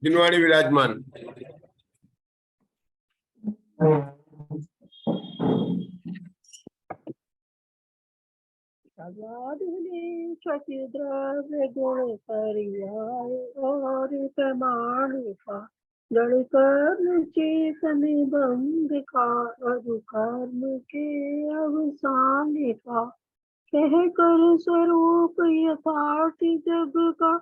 दिनवाणी विराजमान। द्रव्य गुण पर्याय और प्रमाण का गण कर्म चेतन बंध का अधिकर्म के अवसान का कह कर स्वरूप यथार्थ जग का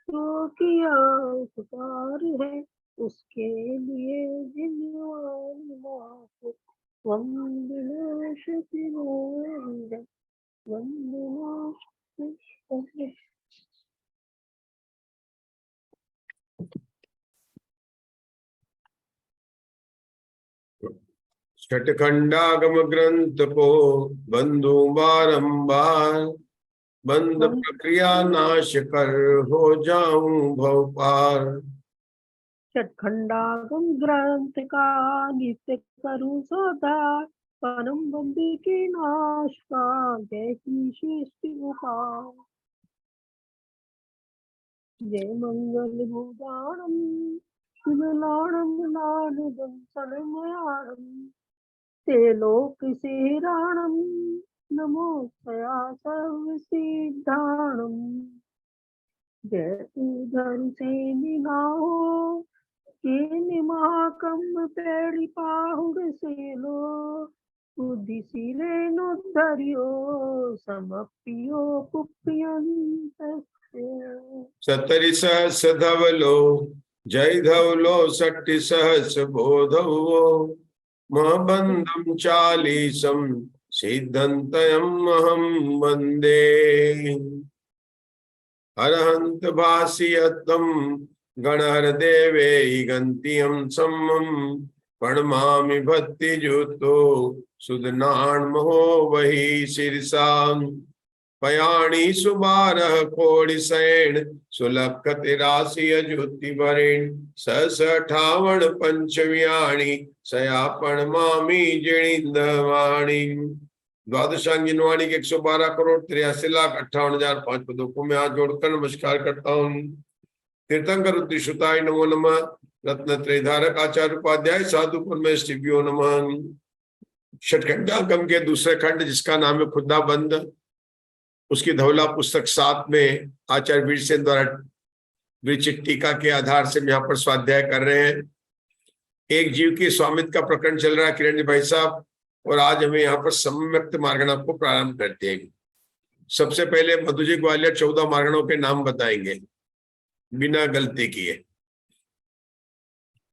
जो किया उपकार है उसके लिए जिनवाणी माको वंदना शक्ति वंदना शक्ति। छठखंडागम ग्रंथ को बंधु बारंबार बंद प्रक्रिया नाश कर हो जाऊं भव पार। छठखंडागम ग्रंथ का नित्य करूं सदा परम बंध के नाश का जैसी श्रेष्ठ उपाय। जय मंगल भूदानम शिवलाणम नादम सनमयाणम ते लोक सेराणम नमो सया सर्वसिद्धाणम। जय उधर से निगाहो के महाकम पेड़ी पाहुड़ से लो बुद्धिशीले नुद्धरियो समप्पियो पुप्यंत सतरि सहस धवलो जय धवलो सट्टि सहस बोधवो महबंधम चालीसम सिद्धंतयम् अहं वंदे। अरहंत भासियतम गणहर देवे गंतियम सम्मम प्रणमामि भक्ति जुतो सुदनान महो वही शीर्षाम पयाणी सुबारह कोड़ि सैण सुलखत राशि अजुति वरेण सहस 58 पंचव्याणी सया प्रणमामि जिणिंदवाणी। द्वादशांगिनवाणी के 112 करोड़ 83,58,005 पदों को मैं हाथ जोड़कर नमस्कार करता हूँ। तीर्थंकर रुद्रश्रुताय नमो नमः। रत्नत्रयधारक आचार्य उपाध्याय साधु परमेष्टिभ्यो नमः। षटखंडागम के दूसरे खंड जिसका नाम है खुदा बंद, उसकी धवला पुस्तक 7 में आचार्य वीरसेन द्वारा विरचित टीका के आधार से हम यहाँ पर स्वाध्याय कर रहे हैं। एक जीव के स्वामित्व का प्रकरण चल रहा है किरण भाई साहब, और आज हमें यहाँ पर सम्यक्त मार्गणा को प्रारंभ करते हैं। सबसे पहले मधुजी ग्वालियर 14 मार्गणों के नाम बताएंगे बिना गलती किए।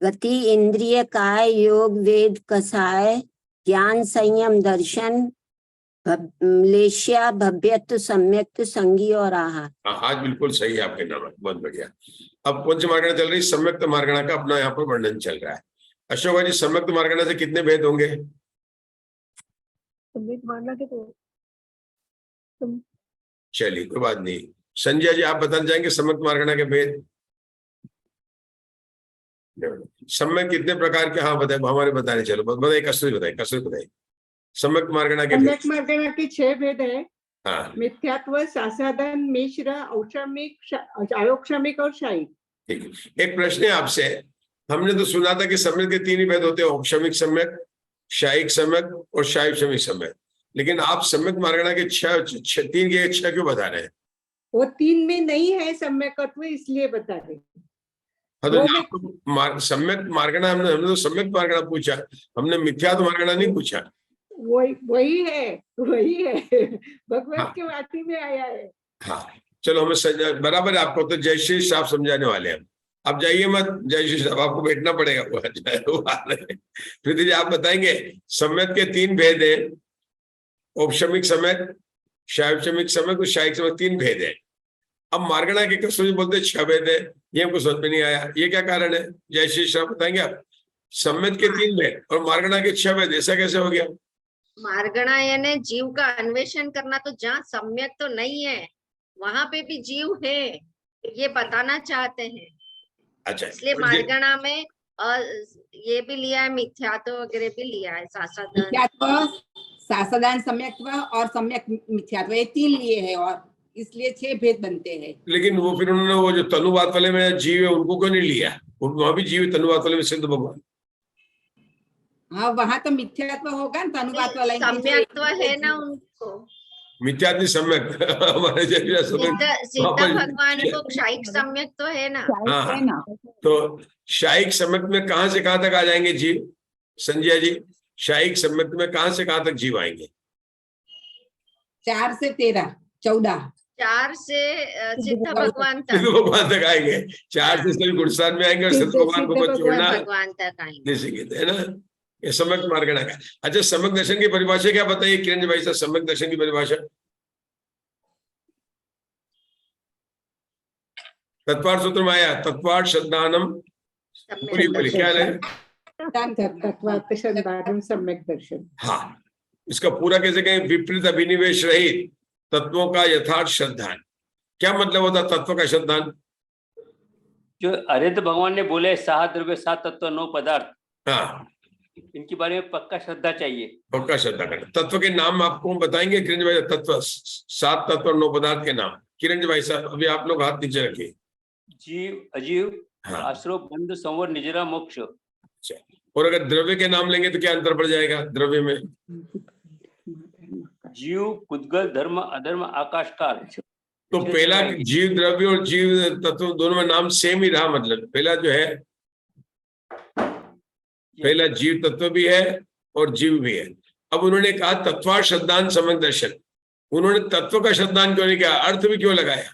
गति इंद्रिय काय योग वेद कसाय ज्ञान संयम दर्शन लेश्या भव्यत्व सम्यक्त संगी और आहार। आज बिल्कुल सही है आपके नाम, बहुत बढ़िया। अब कौन सी मार्गणा चल रही? सम्यक्त मार्गणा का अपना यहाँ पर वर्णन चल रहा है। अशोक जी, सम्यक्त मार्गणा से कितने भेद होंगे? चलिए कोई बात नहीं। संजय जी आप बताना चाहेंगे सम्यक्त मार्गणा के भेद? सम्यक कितने प्रकार के? हाँ बताए, हमारे बताने चलो बताइए। कसरत बताइए, कसरत बताइए। सम्यक मार्गणा के सम्यक मार्गणा के 6 भेद है। हाँ। मिथ्यात्व, सासाधन, मिश्र, औक्षमिक, अयोक्षमिक और शायिक। ठीक है, एक प्रश्न है आपसे। हमने तो सुना था कि सम्यक के 3 ही भेद होते हैं, औक्षमिक सम्यक, शायिक सम्यक और शायिक सम्यक, लेकिन आप सम्यक मार्गणा के 3 के 6 क्यों बता रहे हैं? वो 3 में नहीं है सम्यकत्व, इसलिए बता रहे। सम्यक मार्गणा हमने तो सम्यक मार्गणा पूछा, हमने मिथ्यात्व मार्गणा नहीं पूछा। वही है भगवत के वाटी में आया है। हाँ चलो, हमें बराबर है। आपको तो जय श्री साहब समझाने वाले हैं। आप जाइए मत, जय श्री साहब आपको बैठना पड़ेगा। प्रीति जी आप बताएंगे सम्यक के 3 भेद है, औपशमिक सम्यक, शायिक सम्यक और शायिक सम्यक 3 भेद है। अब मार्गणा के कसों बोलते 6 भेद है, ये हमको समझ में नहीं आया, ये क्या कारण है? जय श्री साहब बताएंगे आप। सम्यक के 3 भेद और मार्गणा के 6 भेद, ऐसा कैसे हो गया? मार्गणा यानी जीव का अन्वेषण करना, तो जहाँ सम्यक तो नहीं है वहां पे भी जीव है, ये बताना चाहते हैं। अच्छा, इसलिए मार्गणा में ये भी लिया है, मिथ्यात्व वगैरह भी लिया है, सासाधन। सदान सम्यक्त्व और सम्यक मिथ्यात्व, ये 3 लिए है और इसलिए 6 भेद बनते हैं। लेकिन वो फिर उन्होंने वो जो तनुवात वाले में जीव है उनको क्यों नहीं लिया? वहां भी जीव तनुवात वाले में सिद्ध भगवान। हाँ, वहां तो मिथ्यात्व होगा ना, तनुवात वाला सम्यक्त्व है ना उनको, मिथ्यात्व सम्यक हमारे जैसे सिद्ध भगवान को क्षायिक सम्यक तो है ना। हाँ, है ना। तो शायिक सम्यक में कहां से कहां तक आ जाएंगे जीव? संजय जी, शायिक सम्यक में कहां से कहां तक जीव आएंगे? 4 से 13, 14। 4 से सिद्ध भगवान सिद्ध तक, भगवान तक आएंगे। 4 से सभी गुणस्थान में आएंगे और सिद्ध भगवान को मत छोड़ना, भगवान तक आएंगे। जैसे कहते हैं ना, ये सम्यक मार्गण का। अच्छा, सम्यक दर्शन की परिभाषा क्या बताइए किरण भाई साहब? सम्यक दर्शन की परिभाषा तत्वार्थ सूत्र में आया, तत्वार्थ श्रद्धानम, पूरी बोली क्या है? तत्वार्थ श्रद्धानम सम्यक दर्शन। हाँ, इसका पूरा कैसे कहें? विपरीत अभिनिवेश रहित तत्वों का यथार्थ श्रद्धान। क्या मतलब होता तत्व का श्रद्धान? जो अरिहंत भगवान ने बोले 7 द्रव्य 7 तत्व 9 पदार्थ, हाँ, इनके बारे में पक्का श्रद्धा चाहिए। पक्का श्रद्धा करना। तत्व के नाम आपको बताएंगे किरण भाई? तत्व 7 तत्व और 9 पदार्थ के नाम किरण भाई साहब, अभी आप लोग हाथ नीचे रखिए। जीव, अजीव, हाँ, आश्रव, बंध, संवर, निजरा, मोक्ष। अच्छा, और अगर द्रव्य के नाम लेंगे तो क्या अंतर पड़ जाएगा द्रव्य में? जीव, पुद्गल, धर्म, अधर्म, आकाश काल। तो पहला जीव द्रव्य और जीव तत्व दोनों में नाम सेम ही रहा, मतलब पहला जो है, पहला जीव तत्व भी है और जीव भी है। अब उन्होंने कहा तत्वार्थ श्रद्धान सम्यक दर्शन, उन्होंने तत्व का श्रद्धान क्यों नहीं किया? अर्थ भी क्यों लगाया?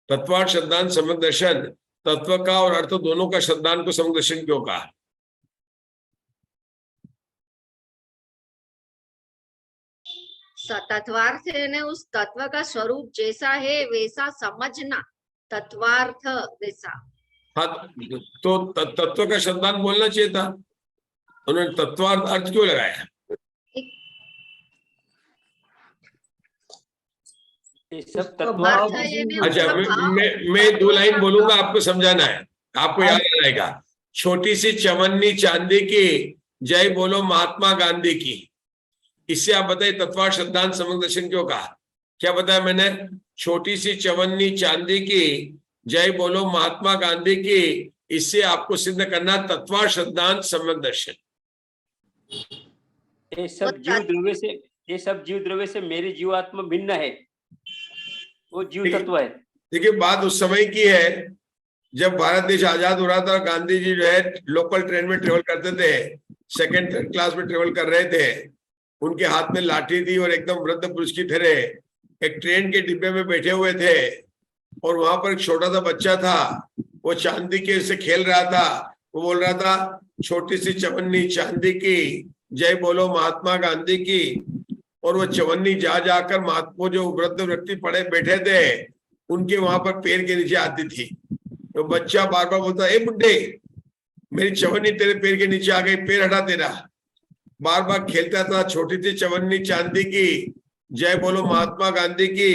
तत्वार्थ श्रद्धान सम्यक दर्शन, तत्व का और अर्थ दोनों का श्रद्धान को सम्यक दर्शन क्यों कहा? तत्वार्थ है ना, उस तत्व का स्वरूप जैसा है वैसा समझना, तत्वार्थ वैसा। हाँ, तो तत्व का श्रद्धान बोलना चाहिए था, उन्होंने तत्वार्थ अर्थ क्यों लगाया? ये सब तत्व। अच्छा, मैं 2 लाइन बोलूंगा, आपको समझाना है, आपको याद रहेगा। छोटी सी चवन्नी चांदी की, जय बोलो महात्मा गांधी की। इससे आप बताइए तत्वार्थ श्रद्धान सम्यक दर्शन क्यों कहा? क्या बताया मैंने? छोटी सी चवन्नी चांदी की, जय बोलो महात्मा गांधी की। इससे आपको सिद्ध करना तत्वार्थ श्रद्धान सम्यक दर्शन। ये सब जीव द्रव्य से मेरी जीवात्मा भिन्न है, वो जीव तत्व है। देखिए, बात उस समय की है जब भारत देश आजाद हो रहा था, गांधी जी जो है लोकल ट्रेन में ट्रेवल करते थे, 2nd क्लास में ट्रेवल कर रहे थे, उनके हाथ में लाठी थी और एकदम वृद्ध पुरुष की तरह एक ट्रेन के डिब्बे में बैठे हुए थे, और वहां पर एक छोटा सा बच्चा था, वो चांदी के से खेल रहा था। वो बोल रहा था, छोटी सी चवन्नी चांदी की, जय बोलो महात्मा गांधी की। और वो चवन्नी जा जाकर महात्मा, जो वृद्ध व्यक्ति पड़े बैठे थे, उनके वहां पर पैर के नीचे आती थी। तो बच्चा बार बार बोलता, ए बुड्ढे, मेरी चवन्नी तेरे पैर के नीचे आ गई, पैर हटा तेरा। बार बार खेलता था, छोटी सी चवन्नी चांदी की, जय बोलो महात्मा गांधी की।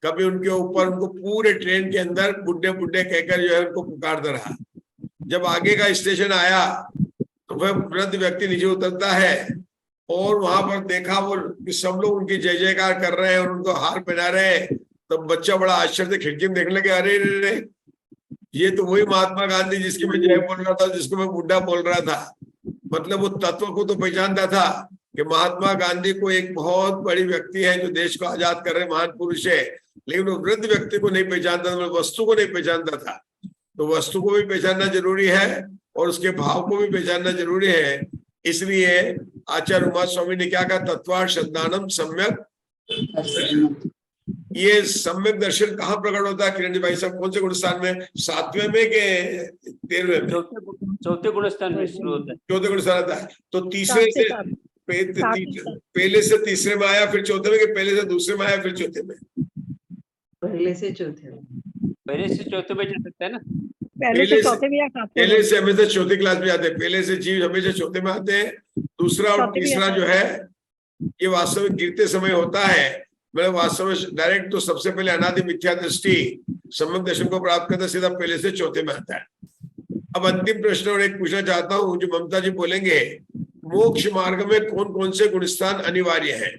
कभी उनके ऊपर, उनको पूरे ट्रेन के अंदर बुड्ढे बुड्ढे कहकर जो है उनको पुकारता रहा। जब आगे का स्टेशन आया तो वह वृद्ध व्यक्ति नीचे उतरता है, और वहां पर देखा वो सब लोग उनकी जय जयकार कर रहे हैं और उनको हार पहना रहे हैं। तो बच्चा बड़ा आश्चर्य से खिड़की में देखने लगे, अरे रे, ये तो वही महात्मा गांधी जिसकी मैं जय बोल रहा था, जिसको मैं बुड्ढा बोल रहा था। मतलब वो तत्व को तो पहचानता था कि महात्मा गांधी को एक बहुत बड़ी व्यक्ति है जो देश को आजाद कर रहे महान पुरुष है, लेकिन वो वृद्ध व्यक्ति को नहीं पहचानता था, वस्तु को नहीं पहचानता था। तो वस्तु को भी पहचानना जरूरी है और उसके भाव को भी पहचानना जरूरी है। इसलिए आचार्य उमा स्वामी ने क्या कहा? तत्वार्थ श्रद्धानम सम्यक। ये सम्यक दर्शन कहाँ प्रकट होता है किरण जी भाई साहब? कौन से गुणस्थान में? 7वें में के 13वें में? चौथे गुणस्थान में शुरू होता है। चौथे गुणस्थान आता है। तो तीसरे से पहले से तीसरे में आया, फिर चौथे में, कि पहले से दूसरे में आया फिर चौथे में? पहले से चौथे में जा सकता है ना। पहले से चौथे में या सातवें में? पहले से हमेशा चौथी क्लास में आते हैं, पहले से जीव हमेशा चौथे में आते हैं। दूसरा और तीसरा जो है ये वास्तव में गिरते समय होता है। मतलब वास्तव में डायरेक्ट तो सबसे पहले अनादि मिथ्या दृष्टि सम्यक दर्शन को प्राप्त करता सीधा पहले से चौथे में आता है। अब अंतिम प्रश्न और एक पूछना चाहता हूँ, जो ममता जी बोलेंगे मोक्ष मार्ग में कौन कौन से गुणस्थान अनिवार्य हैं,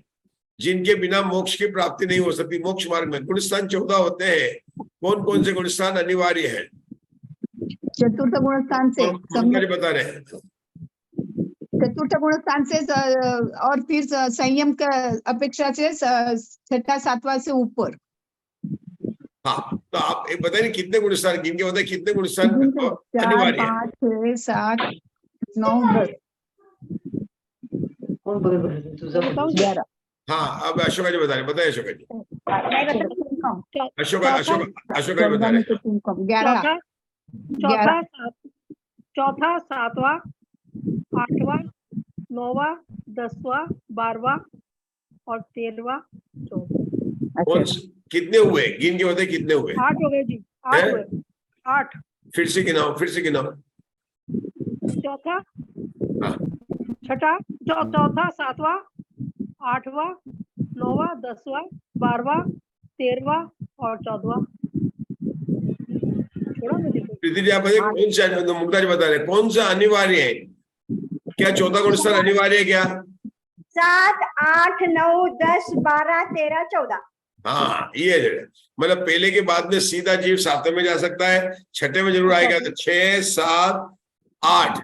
जिनके बिना मोक्ष की प्राप्ति नहीं हो सकती। मोक्ष मार्ग में गुणस्थान 14 होते हैं, कौन कौन से गुणस्थान अनिवार्य हैं? चतुर्थ गुण स्थान से ममता जी बता रहे हैं। चतुर्थ गुण स्थान से और फिर संयम का अपेक्षा से छठा सातवां से ऊपर। हाँ, तो आप एक बताइए कितने गुणस्थान, गिन के बताइए कितने गुणस्थान 4 अनिवार्य है? 5 6 7 9 10 11। हाँ, अब अशोका जी बता रहे, बताइए अशोका जी। अशोका जी बता रहे। 11 चौथा सातवां आठवां नौवां 10वां 12वां और 13वां 14वां। कौन कितने हुए, गिन के बताइए कितने हुए? 8 हो गए जी, 8 हैं? हुए 8। फिर से गिनाओ। चौथा हाँ। छठा चौथा सातवां आठवां नौवां 10वां 12वां 13वां और 14वां। थोड़ा मुझे प्रीति जी आप बताइए कौन सा, मुक्ता जी बता रहे कौन सा अनिवार्य है? क्या 14 गुणस्थान अनिवार्य है क्या? 7 8 9 10 12 13 14। हाँ, ये मतलब पहले के बाद में सीधा जीव 7वें में जा सकता है, छठे में जरूर आएगा। तो 6 7 8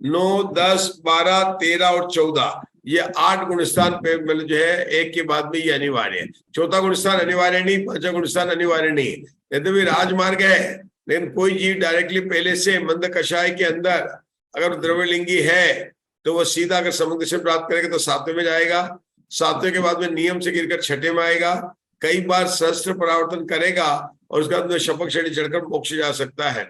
9 10 12 13 और 14, ये 8 गुणस्थान पे मतलब जो है एक के बाद में ये अनिवार्य है। चौथा गुणस्थान अनिवार्य नहीं, पांचवा गुणस्थान अनिवार्य नहीं। यद्यपि राजमार्ग है, लेकिन कोई जीव डायरेक्टली पहले से मंद कषाय के अंदर अगर द्रव्यलिंगी है तो वो सीधा अगर समुद्र से प्राप्त करेगा तो 7वें में जाएगा, 7वें के बाद में नियम से गिरकर 6ठे में आएगा, कई बार सहस्त्र परावर्तन करेगा और उसके बाद में शपक श्रेणी चढ़कर मोक्ष जा सकता है।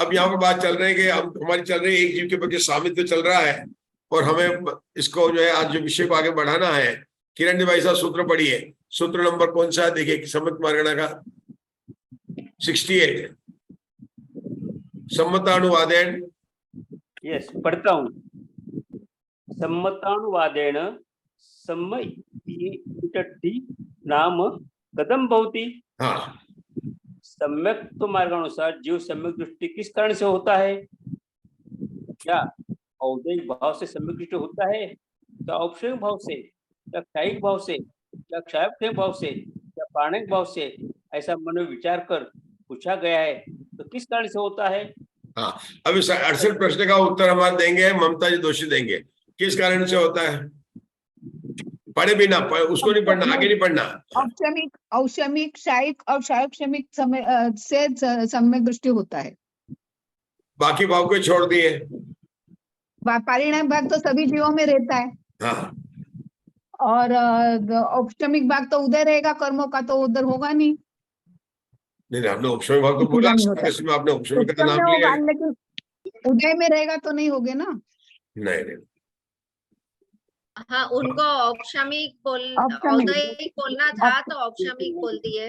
अब यहाँ पर बात चल रही है कि हमारी चल रही है एक जीव के प्रति स्वामित्व चल रहा है और हमें इसको जो है आज जो विषय को आगे बढ़ाना है। किरण जी भाई साहब सूत्र पढ़िए, सूत्र नंबर कौन सा है देखिए, सम्मत मार्गणा का 68 सम्मतानुवादेन। यस, पढ़ता हूँ। सम्मतानुवादेन सम्मति नाम कदम भवति। हाँ, सम्यक तो मार्गानुसार जीव सम्यक दृष्टि किस कारण से होता है? क्या औदैहिक भाव से सम्यक दृष्टि होता है, क्या औपचारिक भाव से, क्या क्षायिक भाव से, क्या क्षायक भाव से, क्या पारणिक भाव से? ऐसा मन में विचार कर पूछा गया है, तो किस कारण से होता है? हाँ, अब इस 68 प्रश्न का उत्तर हमारे देंगे ममता जी दोषी देंगे। किस कारण से होता है? पढ़े भी ना, उसको नहीं पढ़ना, आगे नहीं पढ़ना। औषमिक क्षायिक और क्षायक से सम्यक दृष्टि होता है। बाकी भाव को छोड़ दिए। पारिणाम भाग तो सभी जीवों में रहता है। हाँ, और औपचारिक भाग तो उधर रहेगा, कर्मों का तो उधर होगा नहीं। नहीं आपने औपचारिक भाग तो बोला, इसमें आपने औपचारिक का नाम लिया, लेकिन उदय में रहेगा तो नहीं होगे ना। नहीं। हाँ, उनको औपचारिक औदैहिक बोलना था तो औपचारिक बोल दिए।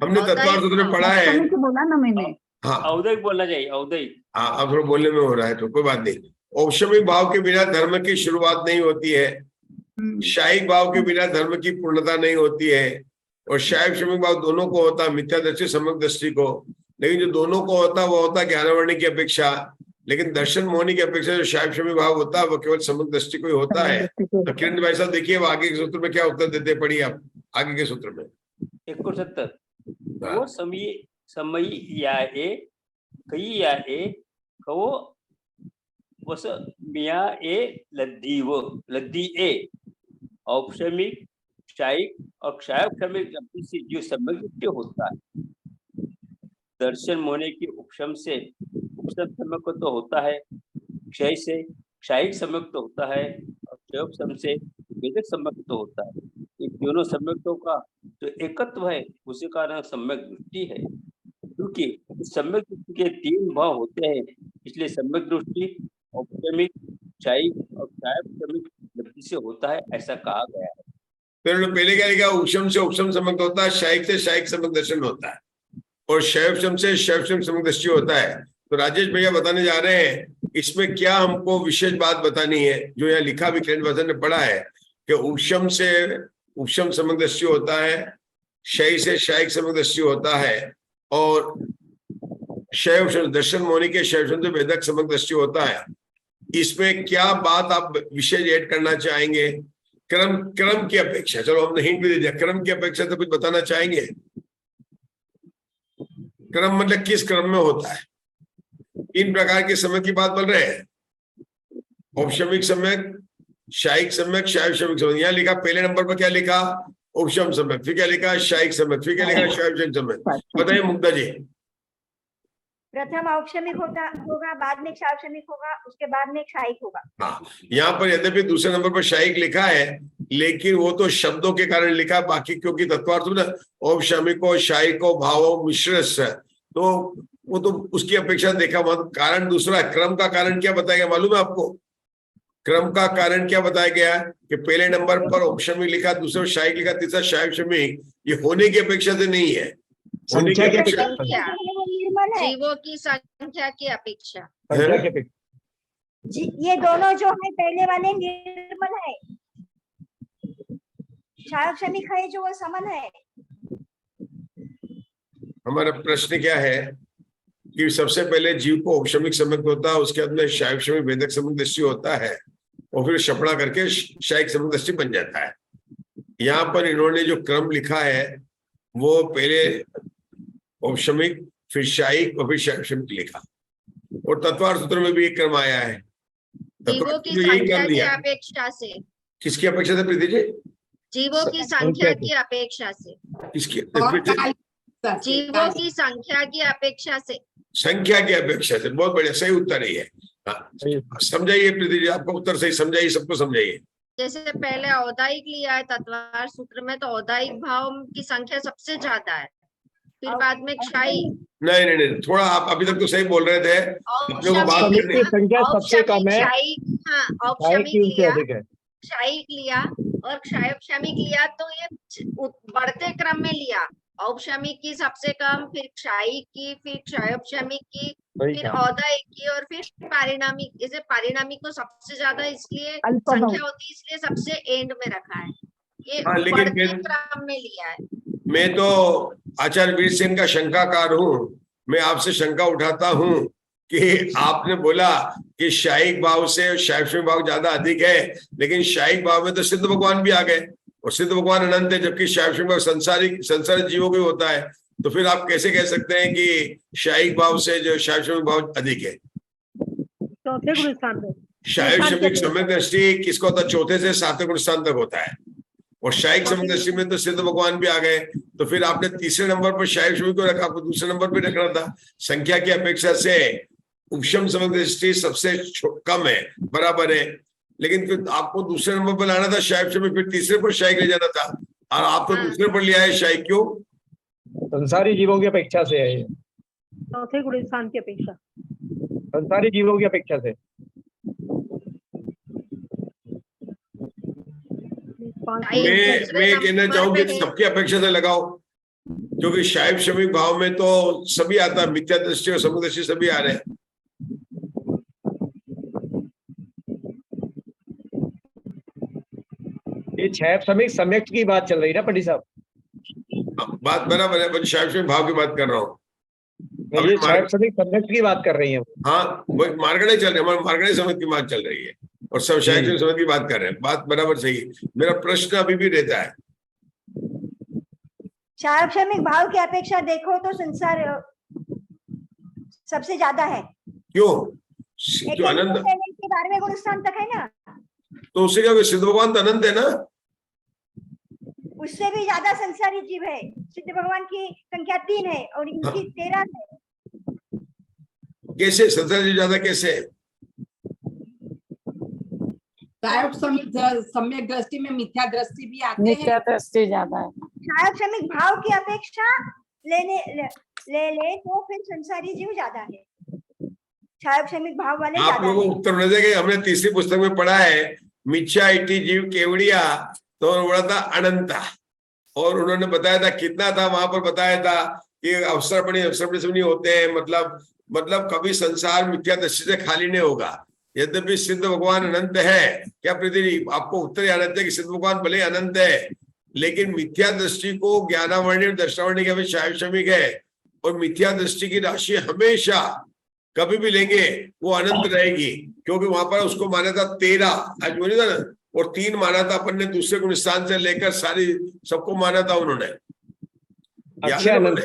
हमने तत्वार्थ सूत्र में पढ़ा है, बोला ना मैंने। हाँ औदैहिक बोलना चाहिए, औदैहिक। हाँ, अब थोड़ा बोलने में हो रहा है तो कोई बात नहीं। औपचारिक भाव के बिना धर्म की शुरुआत नहीं होती है, शायिक भाव के बिना धर्म की पूर्णता नहीं होती है, और शायिक क्षमिक भाव दोनों को होता है, मिथ्या दृष्टि सम्यक दृष्टि को। लेकिन जो दोनों को होता है वो होता है ज्ञानवर्णी की अपेक्षा, लेकिन दर्शन मोहनी की अपेक्षा जो शायिक क्षमिक भाव होता है वो केवल सम्यक दृष्टि को ही होता है। तो किरण भाई साहब देखिए आगे के सूत्र में क्या उत्तर देते, पढ़िए आप आगे के सूत्र में। 71 वो समय या ए कई या ए कवो वस मिया ए लद्दी ए औपचारिक क्षायिक और क्षायक क्षमिक से जो सम्यक दृष्टि होता है, दर्शन मोहने की उपशम से उपशम सम्यक तो होता है, क्षय से क्षायिक सम्यक तो होता है, और क्षयोपशम से वेदक सम्यक तो होता है। इन दोनों सम्यक्तों का जो एकत्व है उसी का नाम सम्यक दृष्टि है। क्योंकि सम्यक दृष्टि के 3 भाव होते हैं, इसलिए सम्यक दृष्टि औपचारिक क्षायिक और क्षायक क्षमिक दृष्टि से होता है, ऐसा कहा गया है। फिर पहले क्या लिखा, उपशम से उपशम सम्यक होता है, शायिक से शायिक सम्यक दर्शन होता है, और शैवशम से शैवशम सम्यक दृष्टि होता है। तो राजेश भैया बताने जा रहे हैं इसमें क्या हमको विशेष बात बतानी है, जो यहाँ लिखा भी किरण वजन ने पढ़ा है कि उपशम से उपशम सम्यक दृष्टि होता है, शय से शायिक सम्यक दृष्टि होता है, और शैव दर्शन मोहनी के शैवशम से वेदक सम्यक दृष्टि होता है। इसमें क्या बात आप विशेष ऐड करना चाहेंगे? क्रम की अपेक्षा, चलो हमने हिंट भी दे दिया, क्रम की अपेक्षा तो कुछ बताना चाहेंगे? क्रम मतलब किस क्रम में होता है? 3 प्रकार के सम्यक की बात बोल रहे हैं, औपशमिक सम्यक, शायिक सम्यक, शायव सम्यक सम्यक। यहाँ लिखा पहले नंबर पर क्या लिखा? औपशम सम्यक, फिर क्या लिखा? शायिक सम्यक, फिर क्या लिखा? शायव सम्यक। बताइए मुग्धा जी। प्रथम औपशमिक होगा, बाद में क्षावशमिक होगा, उसके बाद में क्षायिक होगा। हाँ, यहाँ पर यद्यपि दूसरे नंबर पर शायिक लिखा है, लेकिन वो तो शब्दों के कारण लिखा, बाकी क्योंकि तत्वार्थ ना औपशमिको शायिको भावो मिश्रस्य, तो वो तो उसकी अपेक्षा देखा। कारण दूसरा, क्रम का कारण क्या बताया गया मालूम है आपको? क्रम का कारण क्या बताया गया कि पहले नंबर पर औपशमिक लिखा, दूसरे शायिक लिखा, तीसरा शायव शमिक। ये होने की अपेक्षा से नहीं है, होने की अपेक्षा निर्मल है। जीवों की संख्या की अपेक्षा। ये दोनों जो है पहले वाले निर्मल है, क्षावशमिक है जो वो समन है। हमारा प्रश्न क्या है कि सबसे पहले जीव को औपशमिक सम्यक होता है, उसके अंदर शायव शमिक भेदक सम्यक दृष्टि होता है, और फिर शपड़ा करके शायिक सम्यक दृष्टि बन जाता है। यहाँ पर इन्होंने जो क्रम लिखा है वो पहले औपशमिक, फिर शायिक और फिर शायव शमिक लिखा, और तत्वार्थ सूत्र में भी एक क्रम आया है। जीवों की तो यही संख्या कर की दिया। अपेक्षा से। किसकी अपेक्षा से प्रीति जी? जीवों की संख्या की अपेक्षा से। किसकी? जीवों की संख्या की अपेक्षा से। संख्या की अपेक्षा से। बहुत बढ़िया, सही उत्तर ही है। हाँ, समझाइए प्रीति जी, आपका उत्तर सही समझाइए, सबको समझाइए। जैसे पहले औदायिक लिया है तत्वार्थ सूत्र में, तो औदायिक भाव की संख्या सबसे ज्यादा है, फिर बाद में क्षायिक। नहीं नहीं नहीं, थोड़ा आप अभी तक तो सही बोल रहे थे, अपने को बात औपशमिक करनी। संख्या सबसे कम है, क्षायिक, हाँ शायिक औपशमिक की उनसे लिया, अधिक है। क्षायिक लिया और क्षायक्षमिक लिया, तो ये बढ़ते क्रम में लिया। औपशमिक की सबसे कम, फिर क्षायिक की, फिर क्षायक्षमिक की, फिर औदायिक की, और फिर पारिणामिक। जैसे पारिणामिक को सबसे ज्यादा इसलिए संख्या होती है, इसलिए सबसे एंड में रखा है। ये हाँ, लेकिन बढ़ते मैं- क्रम में लिया है। मैं तो आचार्य वीर सेन का शंकाकार हूँ। मैं आपसे शंका उठाता हूँ कि आपने बोला कि शायिक भाव से शायव भाव ज्यादा अधिक है, लेकिन शायिक भाव में तो सिद्ध भगवान भी आ गए, और सिद्ध भगवान अनंत है, जबकि शायव भाव संसारिक जीवों को होता है। तो फिर आप कैसे कह सकते हैं कि शायिक भाव से जो शायव भाव अधिक है? चौथे गुण स्थान पे। शायव शमिक सम्यक दृष्टि किसको होता है? चौथे से 7वें गुण स्थान तक होता है, और शायिक सम्यक दृष्टि में तो सिद्ध भगवान भी आ गए। तो फिर आपने तीसरे नंबर पर शायव शमिक को रखा, आपको दूसरे नंबर पर रखना था। संख्या की अपेक्षा से उपशम सम्यक दृष्टि सबसे कम है, बराबर है, लेकिन फिर आपको दूसरे नंबर पर लाना था शायव शमिक, फिर तीसरे पर शायिक ले जाना था, और आप तो दूसरे पर लिया है शायिक। क्यों? संसारी जीवों की अपेक्षा से है ये, चौथे गुण स्थान की अपेक्षा। संसारी जीवों की अपेक्षा से। मैं कहना चाहूंगी सबकी अपेक्षा से लगाओ, क्योंकि शायव शमिक भाव में तो सभी आता है, मिथ्या दृष्टि और सम्यक दृष्टि सभी आ रहे हैं। ये क्षैप समिक सम्यक की बात चल रही है ना पंडित साहब? बात बराबर है, शायव शमिक भाव की बात कर रहा हूँ। ये क्षैप समिक सम्यक की बात कर रही है। हाँ, वो मार्गणे चल रहे हैं, हमारे मार्गणे समझ की बात चल रही है, और सब शायद समझ की बात कर रहे हैं। बात बराबर सही है। मेरा प्रश्न अभी भी रहता है, क्षावशमिक भाव की अपेक्षा देखो तो संसार सबसे ज्यादा है। क्यों? जो अनंत, 12वें गुण स्थान तक है ना, तो उससे क्या, सिद्ध भगवान तो अनंत है ना, उससे भी ज्यादा संसारी जीव है। सिद्ध भगवान की संख्या 3 है और इनकी 13 है। कैसे संसार जी ज्यादा कैसे? सम्यक दृष्टि में मिथ्या दृष्टि भी आते हैं। मिथ्या दृष्टि ज्यादा है। क्षावशमिक भाव की अपेक्षा ले तो फिर संसारी जीव ज्यादा है। क्षावशमिक भाव वाले आप ज्यादा लोगों को है। उत्तर नहीं देंगे। हमने तीसरी पुस्तक में पढ़ा है, मिथ्या इति जीव केवड़िया, तो बोला था अनंता, और उन्होंने बताया था कितना था, वहां पर बताया था कि अवसरपणी से नहीं होते हैं, मतलब कभी संसार मिथ्या दृष्टि से खाली नहीं होगा। यद्यपि सिद्ध भगवान अनंत है, क्या प्रीति जी आपको उत्तर अनंत है कि सिद्ध भगवान भले अनंत है, लेकिन मिथ्या दृष्टि को ज्ञानावर्णी और दर्शनावर्णी के शायव शमिक है, और मिथ्या दृष्टि की राशि हमेशा कभी भी लेंगे वो अनंत रहेगी, क्योंकि वहां पर उसको माना था 13, आज बोली था ना, और 3 माना था अपन ने दूसरे गुण स्थान से लेकर सारी सबको माना था उन्होंने। याद है ना?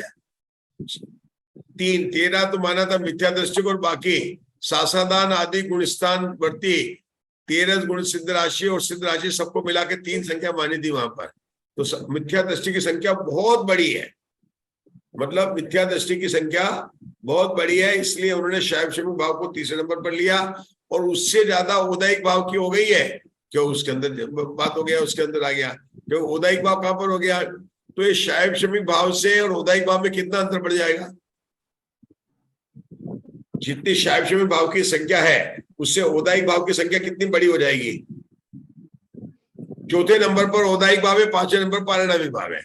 3 13 तो माना था मिथ्या दृष्टि और बाकी सासादान आदि गुण स्थान वर्ती 13 गुण सिद्ध राशि और सिद्ध राशि सबको मिला के 3 संख्या मानी थी वहां पर। तो मिथ्या दृष्टि की संख्या बहुत बड़ी है, मतलब मिथ्या दृष्टि की संख्या बहुत बड़ी है, इसलिए उन्होंने शैव शमिक भाव को तीसरे नंबर पर लिया। और उससे ज्यादा उदयिक भाव की हो गई है, क्यों उसके अंदर बात हो गया, उसके अंदर आ गया, क्यों उदयिक भाव कहां पर हो गया, तो ये शैव शमिक भाव से और उदयिक भाव में कितना अंतर बढ़ जाएगा। जितनी शैव शमिक भाव की संख्या है उससे उदयिक भाव की संख्या कितनी बड़ी हो जाएगी। चौथे नंबर पर उदयिक भाव है, 5वें नंबर पर पारिणामिक भाव है,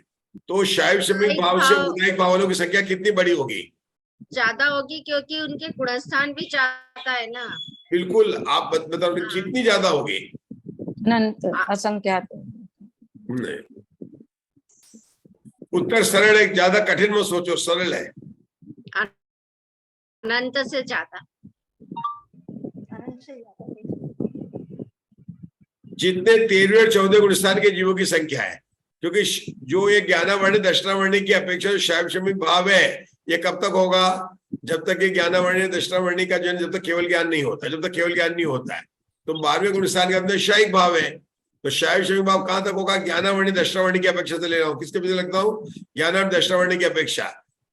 तो शैव शमिक भाव से उदयिक भाव वालों की संख्या कितनी बड़ी होगी, ज्यादा होगी, क्योंकि उनके गुणस्थान भी ज्यादा है ना। बिल्कुल, आप बताओ कितनी ज्यादा होगी। अनंत असंख्यात। नहीं, उत्तर सरल है, ज्यादा कठिन मत सोचो, सरल है। अनंत से ज्यादा। अनंत से ज्यादा। जितने 13वें और 14वें गुणस्थान के जीवों की संख्या है, क्योंकि जो ये ज्ञानावर्णी दक्षिणावर्णी की अपेक्षा जो शैव शमिक भाव है ये कब तक होगा, जब तक ये ज्ञानावर्णी दक्षिणावर्णी का जन जब तक केवल ज्ञान नहीं होता, जब तक केवल ज्ञान नहीं होता है। तो 12वें गुणस्थान के अंदर शायिक भाव है, तो शैव शमिक भाव कहां तक होगा, ज्ञानावर्णी दक्षिणावर्णी की अपेक्षा से ले रहा हूँ, किसके पीछे लगता हूँ, ज्ञानावर्णी दक्षिणावर्णी की अपेक्षा।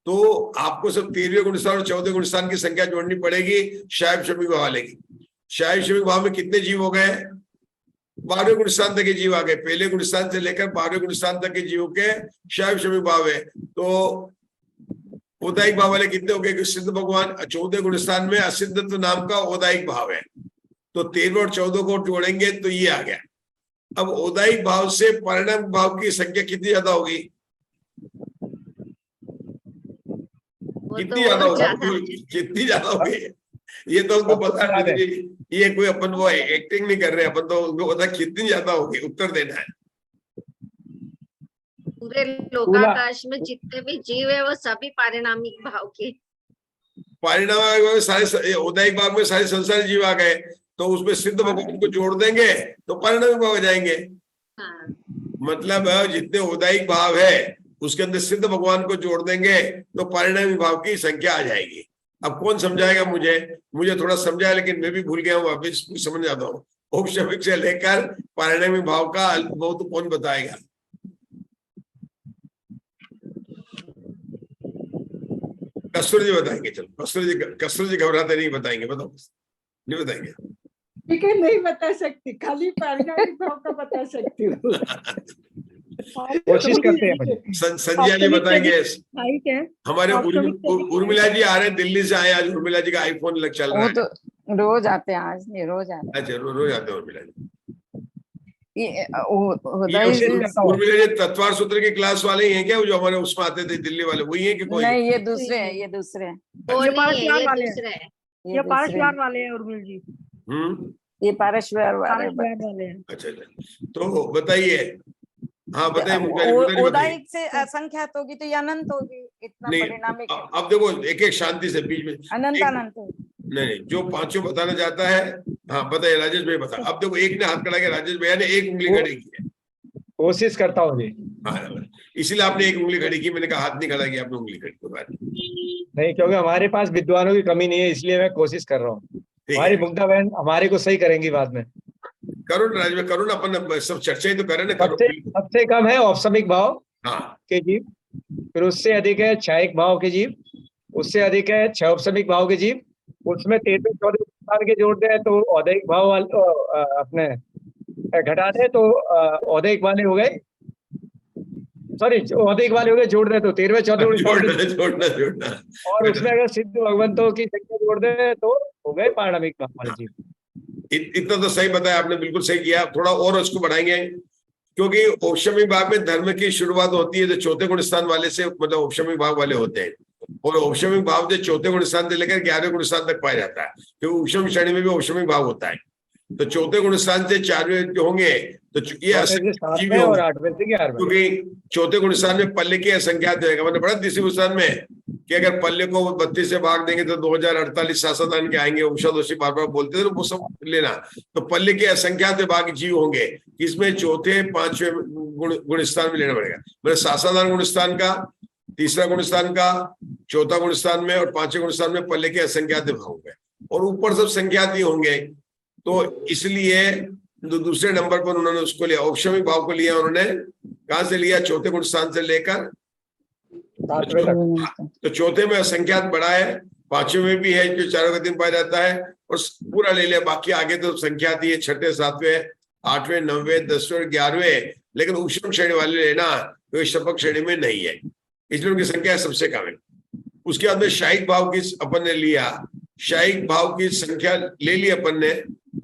तो आपको सब 13वें गुणस्थान और 14वें गुणस्थान की संख्या जोड़नी पड़ेगी शैव शमिक भाव वाले की। शैव शमिक भाव में कितने जीव हो गए, 12वें गुणस्थान तक के जीव आ गए, पहले गुणस्थान से लेकर 12वें गुणस्थान तक के जीवों के शैव शमिक भाव है। तो उदयिक भाव वाले कितने हो गए, सिद्ध भगवान 14वें गुणस्थान में असिद्धत्व नाम का उदयिक भाव है, तो 13वें और 14 को जोड़ेंगे तो ये आ गया। अब उदयिक भाव से परिणाम भाव की संख्या कितनी ज्यादा होगी, कितनी ज्यादा होगी, कितनी ज्यादा होगी, ये तो उनको पता नहीं, ये कोई अपन वो एक्टिंग नहीं कर रहे, अपन तो उनको पता कितनी ज्यादा होगी, उत्तर देना है। पूरे लोकाकाश में जितने भी जीव है वो सभी पारिणामिक भाव के, परिणाम सारे उदयिक भाव में सारे संसारी जीव आ गए, तो उसमें सिद्ध भगवान को जोड़ देंगे तो परिणामिक भाव हो जाएंगे। हाँ। मतलब जितने उदयिक भाव है उसके अंदर सिद्ध भगवान को जोड़ देंगे तो परिणामिक भाव की संख्या आ जाएगी। अब कौन समझाएगा मुझे थोड़ा समझाया, लेकिन मैं भी भूल गया हूँ, वापिस समझ जाता हूँ। औपशमिक से लेकर पारिणामिक भाव का अल्पभाव तो कौन बताएगा, कस्तूर जी बताएंगे। चलो कस्तूर जी घबराते नहीं, बताएंगे, बताओ, नहीं बताएंगे, ठीक है, नहीं बता सकती, खाली पारिणामिक भाव का बता सकती हूँ। कोशिश करते हैं। संजय जी बताएंगे। है हमारे उर्मिला जी आ रहे हैं दिल्ली से, आए आज, उर्मिला जी का आईफोन लग चल रहा है। वो तो रोज आते हैं, आज नहीं रोज आते हैं। अच्छा, रोज आते हैं उर्मिला जी। ये उर्मिला जी तत्वार सूत्र की क्लास वाले ही हैं क्या, वो जो हमारे उसमें आते थे दिल्ली वाले, वही है कि कोई? नहीं, ये दूसरे हैं, ये दूसरे हैं, वो ये नहीं है, ये वाले हैं। दूसरे है। ये पारसवार वाले हैं उर्मिल जी, ये पारश्वर वाले। वाले हैं। अच्छा, तो बताइए। हाँ बताइए। उदयिक से असंख्यात होगी तो ये अनंत होगी, इतना परिणामिक। अब देखो एक एक शांति से बीच में अनंत अनंत नहीं, जो पांचों बताना चाहता है। हाँ बताइए, राजेश भाई बता। अब देखो एक ने हाथ खड़ा किया, राजेश भैया ने एक उंगली खड़ी की है। कोशिश करता हूँ जी। हाँ, इसीलिए आपने एक उंगली खड़ी की, मैंने कहा हाथ नहीं खड़ा किया, आपने उंगली खड़ी की। नहीं, क्योंकि हमारे पास विद्वानों की कमी नहीं है, इसलिए मैं कोशिश कर रहा हूँ। हमारी मुग्धा बहन हमारे को सही करेंगी बाद में। करो राज में, करो ना, अपन सब चर्चा ही तो करें ना। सबसे कम है औपसमिक भाव के जीव, फिर उससे अधिक है क्षयिक भाव के जीव, उससे अधिक है क्षौपसमिक भाव के जीव, उसमें 13वें 14वें के जोड़ दे तो औदैहिक भाव वाले अपने घटा दे तो औदैहिक वाले हो गए, सॉरी औदैहिक वाले हो गए, जोड़ दे तो 13वें 14वें जोड़ना। और उसमें अगर सिद्ध भगवंतों की संख्या जोड़ दे तो हो गए पारिणामिक भाव वाले जीव। इतना तो सही बताया आपने, बिल्कुल सही किया। थोड़ा और उसको बढ़ाएंगे, क्योंकि औपशमिक भाव में धर्म की शुरुआत होती है जो चौथे गुण स्थान वाले से, मतलब औपशमिक भाव वाले होते हैं, और औपशमिक भाव जो चौथे गुण स्थान से लेकर 11वें गुण स्थान तक पाया जाता है, क्योंकि उपशम श्रेणी में भी औपशमिक भाव होता है। तो चौथे गुण स्थान से 4वें जो होंगे तो ये और 8वें से 11वें, क्योंकि चौथे गुण स्थान में पल्ले के असंख्यात रहेगा, मैंने पढ़ा तीसरे गुण स्थान में कि अगर पल्ले को 32 से भाग देंगे तो 2048 शासदान के आएंगे, उषा दोषी बार बार बोलते थे, वो सब लेना। तो पल्ले के असंख्यात भाग जीव होंगे, इसमें चौथे पांचवें गुण स्थान में लेना पड़ेगा। मतलब शासदान गुण स्थान का, तीसरा गुण स्थान का, चौथा गुण स्थान में और पांचवें गुण स्थान में पल्ले के असंख्यात भाग होंगे, और ऊपर सब संख्यात ही होंगे। तो इसलिए दूसरे नंबर पर उन्होंने उसको लिया, औपशमिक भाव को लिया उन्होंने। कहां से लिया? चौथे गुण स्थान से लेकर तो चौथे में असंख्यात बड़ा है, पांचवें में भी है जो चारों का दिन पाया जाता है, और पूरा ले लिया। बाकी आगे तो संख्यात ही है, छठे, सातवें, आठवें, नौवें, 10वें, 11वें, लेकिन उष्म श्रेणी वाले लेना तो शपक श्रेणी में नहीं है, इसलिए उनकी संख्या सबसे कम है। उसके बाद में शायिक भाव की अपन ने लिया, शायिक भाव की संख्या ले ली अपन ने,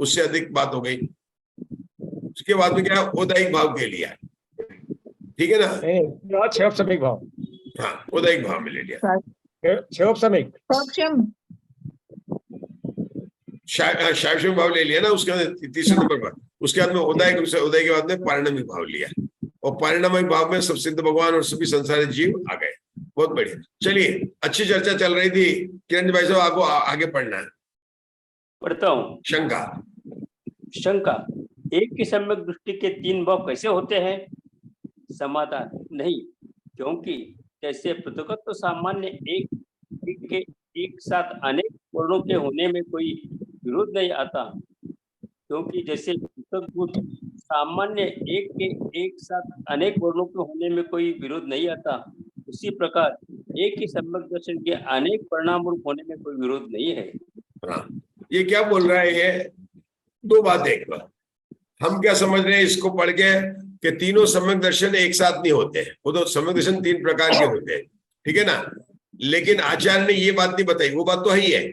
उससे अधिक बात हो गई। उसके बाद में क्या? औदायिक भाव के लिया, ठीक है ना? क्षयोपशमिक भाव, हाँ, औदायिक भाव में ले लिया। क्षयोपशमिक शायिक भाव ले लिया ना उसके बाद तीसरे नंबर पर। उसके बाद में औदायिक, औदाय के बाद में पारिणामिक भाव लिया, और पारिणामिक भाव में सब सिद्ध भगवान और सभी संसारित जीव आ गए। बहुत बढ़िया। चलिए, अच्छी चर्चा चल रही थी। किरण भाई साहब, आपको आगे पढ़ना है। पढ़ता हूँ। शंका, एक की सम्यक दृष्टि के 3 भाव कैसे होते हैं? समाधान, नहीं, क्योंकि जैसे पृथकत्व सामान्य एक के एक साथ अनेक वर्णों के होने में कोई विरोध नहीं आता, क्योंकि जैसे पृथक सामान्य एक के एक साथ अनेक वर्णों के होने में कोई विरोध नहीं आता, उसी प्रकार एक ही सम्यक दर्शन के अनेक परिणाम रूप होने में कोई विरोध नहीं है। ये क्या बोल रहा है? ये दो बातें। एक बार हम क्या समझ रहे हैं इसको पढ़ के कि तीनों सम्यक दर्शन एक साथ नहीं होते, वो तो सम्यक दर्शन 3 प्रकार के होते हैं, ठीक है ना? लेकिन आचार्य ने ये बात नहीं बताई, वो बात तो है ही है।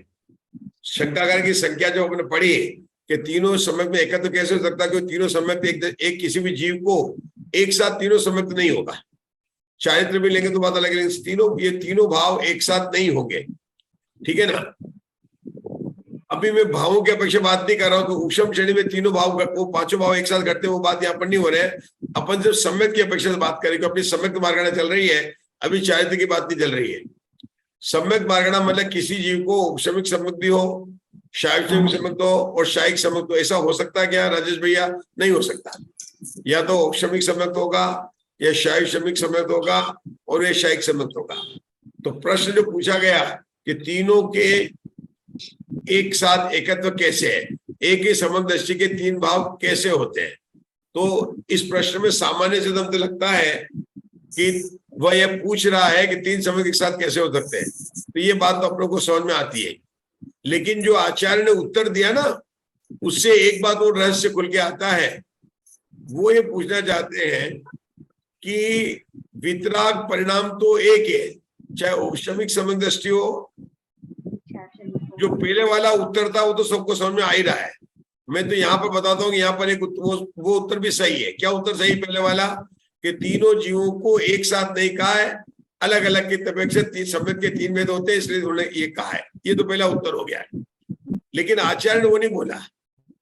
शंकाकार की संख्या जो हमने पढ़ी कि तीनों सम्यक में एकत्र तो कैसे हो सकता है कि तीनों सम्यक एक किसी भी जीव को एक साथ तीनों सम्यक नहीं होगा। चारित्र भी लेंगे तो बात अलग है, ये तीनों भाव एक साथ नहीं होंगे, ठीक है ना? अभी मैं भावों की अपेक्षा बात नहीं कर रहा हूं कि उष्म श्रेणी में तीनों भाव, वो पांचों भाव एक साथ घटते हैं, वो बात यहाँ पर नहीं हो रहे हैं। अपन जब सम्यक की अपेक्षा से बात करें, अपनी सम्यक मार्गणा चल रही है, अभी चारित्र की बात नहीं चल रही है। सम्यक मार्गणा मतलब किसी जीव को उपशमिक सम्यक भी हो, शायिक सम्यक हो और शायिक सम्यक हो। ऐसा हो सकता है क्या राजेश भैया? नहीं हो सकता। या तो उपशमिक सम्यक होगा या शायिक सम्यक सम्यक होगा और ये शायिक सम्यक होगा। तो प्रश्न जो पूछा गया कि तीनों के एक साथ एकत्व कैसे है, एक ही सम्यक दृष्टि के 3 भाव कैसे होते हैं, तो इस प्रश्न में सामान्य से तो लगता है कि वह यह पूछ रहा है कि 3 सम्यक एक साथ कैसे हो सकते हैं। तो ये बात तो अपनों को समझ में आती है, लेकिन जो आचार्य ने उत्तर दिया ना, उससे एक बात और रहस्य खुल के आता है। वो ये पूछना चाहते हैं कि वितराग परिणाम तो एक है, चाहे उपशमिक सम्यक दृष्टि हो। जो पहले वाला उत्तर था वो तो सबको समझ में आ ही रहा है। मैं तो यहाँ पर बताता हूँ कि यहाँ पर एक वो उत्तर भी सही है। क्या उत्तर सही? पहले वाला कि तीनों जीवों को एक साथ नहीं कहा है, अलग अलग की अपेक्षा सम्यक के 3 भेद होते हैं, इसलिए उन्होंने ये कहा है। ये तो पहला उत्तर हो गया है। लेकिन आचार्य ने वो नहीं बोला।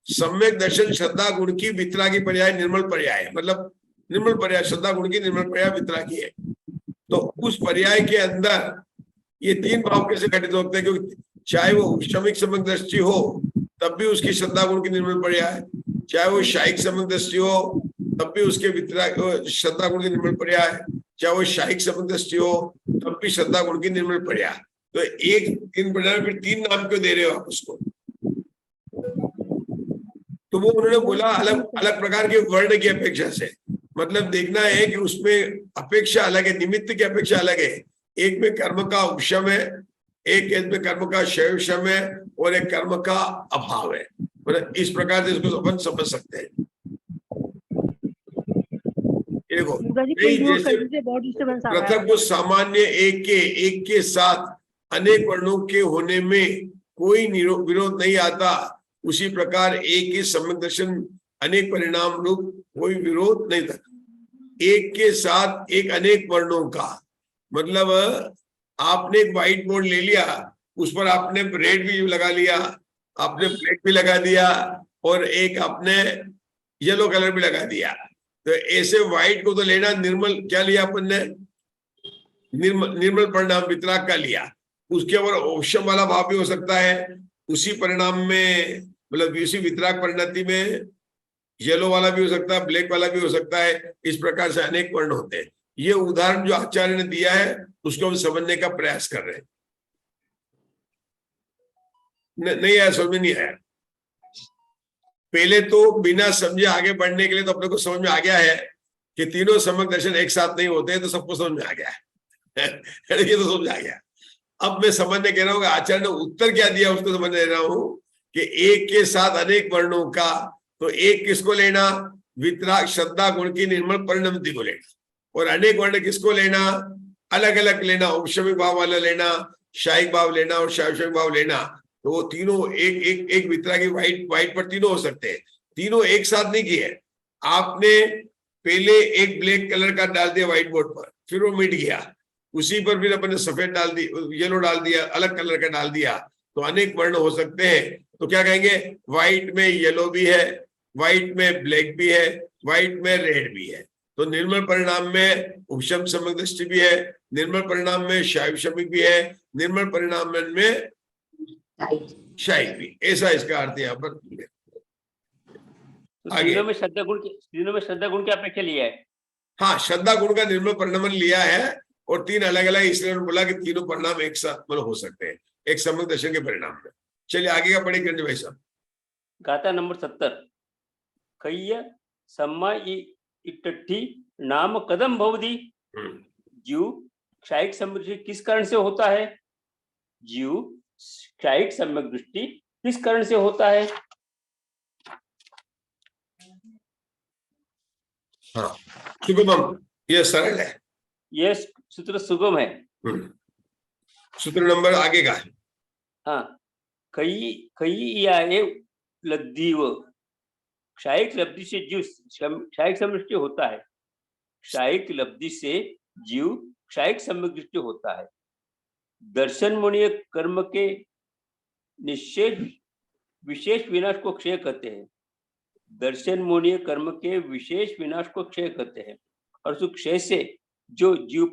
सम्यक दर्शन श्रद्धा गुण की वितरागी पर्याय निर्मल पर्याय है, मतलब निर्मल पर्याय श्रद्धा गुण की निर्मल पर्याय वितरागी है। तो उस पर्याय के अंदर ये 3 भाव कैसे घटित होते हैं? क्योंकि चाहे वो उपशमिक सम्यक दृष्टि हो तब भी उसकी श्रद्धा गुण की निर्मल पर्याय, चाहे वो शायिक सम्यक दृष्टि हो तब भी उसके श्रद्धा गुण की निर्मल पर्याय, चाहे वो शायिक सम्यक दृष्टि हो तब भी श्रद्धा गुण की निर्मल पर्याय। तो एक 3 पर्याय फिर 3 नाम क्यों दे रहे हो आप उसको? तो वो उन्होंने बोला अलग अलग प्रकार के वर्ण की अपेक्षा से, मतलब देखना है कि उसमें अपेक्षा अलग है, निमित्त की अपेक्षा अलग है। एक में कर्म का उपशम है, एक में कर्म का शैवशम है और एक कर्म का अभाव है। मतलब इस प्रकार से इसको अपन समझ सकते हैं। देखो, जैसे पृथक को सामान्य एक के साथ अनेक वर्णों के होने में कोई विरोध नहीं आता, उसी प्रकार एक ही सम्यक दर्शन अनेक परिणाम रूप कोई विरोध नहीं था। एक के साथ एक अनेक वर्णों का मतलब आपने एक व्हाइट बोर्ड ले लिया, उस पर आपने रेड भी लगा लिया, आपने ब्लैक भी लगा दिया और एक आपने येलो कलर भी लगा दिया। तो ऐसे व्हाइट को तो लेना निर्मल, क्या लिया अपन ने? निर्मल परिणाम वितराग का लिया, उसके ऊपर औषम वाला भाव भी हो सकता है, उसी परिणाम में मतलब उसी वितराग परिणति में येलो वाला भी हो सकता है, ब्लैक वाला भी हो सकता है। इस प्रकार से अनेक वर्ण होते हैं। ये उदाहरण जो आचार्य ने दिया है उसको हम समझने का प्रयास कर रहे हैं। नहीं आया, समझ में नहीं आया। पहले तो बिना समझे आगे बढ़ने के लिए तो अपने को समझ में आ गया है कि तीनों सम्यक दर्शन एक साथ नहीं होते हैं, तो सबको समझ में आ गया है। ये तो समझ आ गया। अब मैं समझने कह रहा हूँ आचार्य ने उत्तर क्या दिया उसको समझ ले रहा हूं कि एक के साथ अनेक वर्णों का, तो एक किसको लेना, वितराग श्रद्धा गुण की निर्मल परिणति को लेना, और अनेक वर्ण किसको लेना, अलग अलग लेना, औपशमिक भाव वाला लेना, शायिक भाव लेना और शायशमिक भाव लेना। तो वो तीनों एक वितरागी व्हाइट पर तीनों हो सकते हैं। तीनों एक साथ नहीं किए, आपने पहले एक ब्लैक कलर का डाल दिया व्हाइट बोर्ड पर, फिर वो मिट गया, उसी पर फिर अपने सफेद डाल दी, येलो डाल दिया, अलग कलर का डाल दिया, तो अनेक वर्ण हो सकते हैं। तो क्या कहेंगे, व्हाइट में येलो भी है, व्हाइट में ब्लैक भी है, व्हाइट में रेड भी है। तो निर्मल परिणाम में उपशम सम्यक दृष्टि भी है, निर्मल परिणाम में शायिक भी है, निर्मल परिणाम में शायिक भी। ऐसा इसका अर्थ यहाँ पर। तीनों में श्रद्धा गुण की अपेक्षा लिया है। हाँ, श्रद्धा गुण का निर्मल परिणाम लिया है, और तीन अलग अलग, इसलिए बोला कि तीनों परिणाम एक साथ मतलब हो सकते हैं एक सम्यक दर्शन के परिणाम में। चलिए आगे का पढ़े करने भाई साहब। गाथा नंबर 70। कय्य सम्मा इट्ठी नाम कदम भवदी। जीव क्षायिक सम्यक दृष्टि किस कारण से होता है? जीव क्षायिक सम्यक दृष्टि किस कारण से होता है? हाँ, सुगमम, यह सरल है, यह सूत्र सुगम है। सूत्र नंबर आगे का है। हाँ, कई या लब्धिव क्षायिक लब्धि से जीव क्षायिक सम्यक दृष्टि होता है। क्षायिक लब्धि से जीव क्षायिक सम्यक दृष्टि होता है। दर्शन मुनीय कर्म के विशेष विनाश को क्षय करते हैं। दर्शन मुनीय कर्म के विशेष विनाश को क्षय करते हैं, और उस क्षय से जो जीव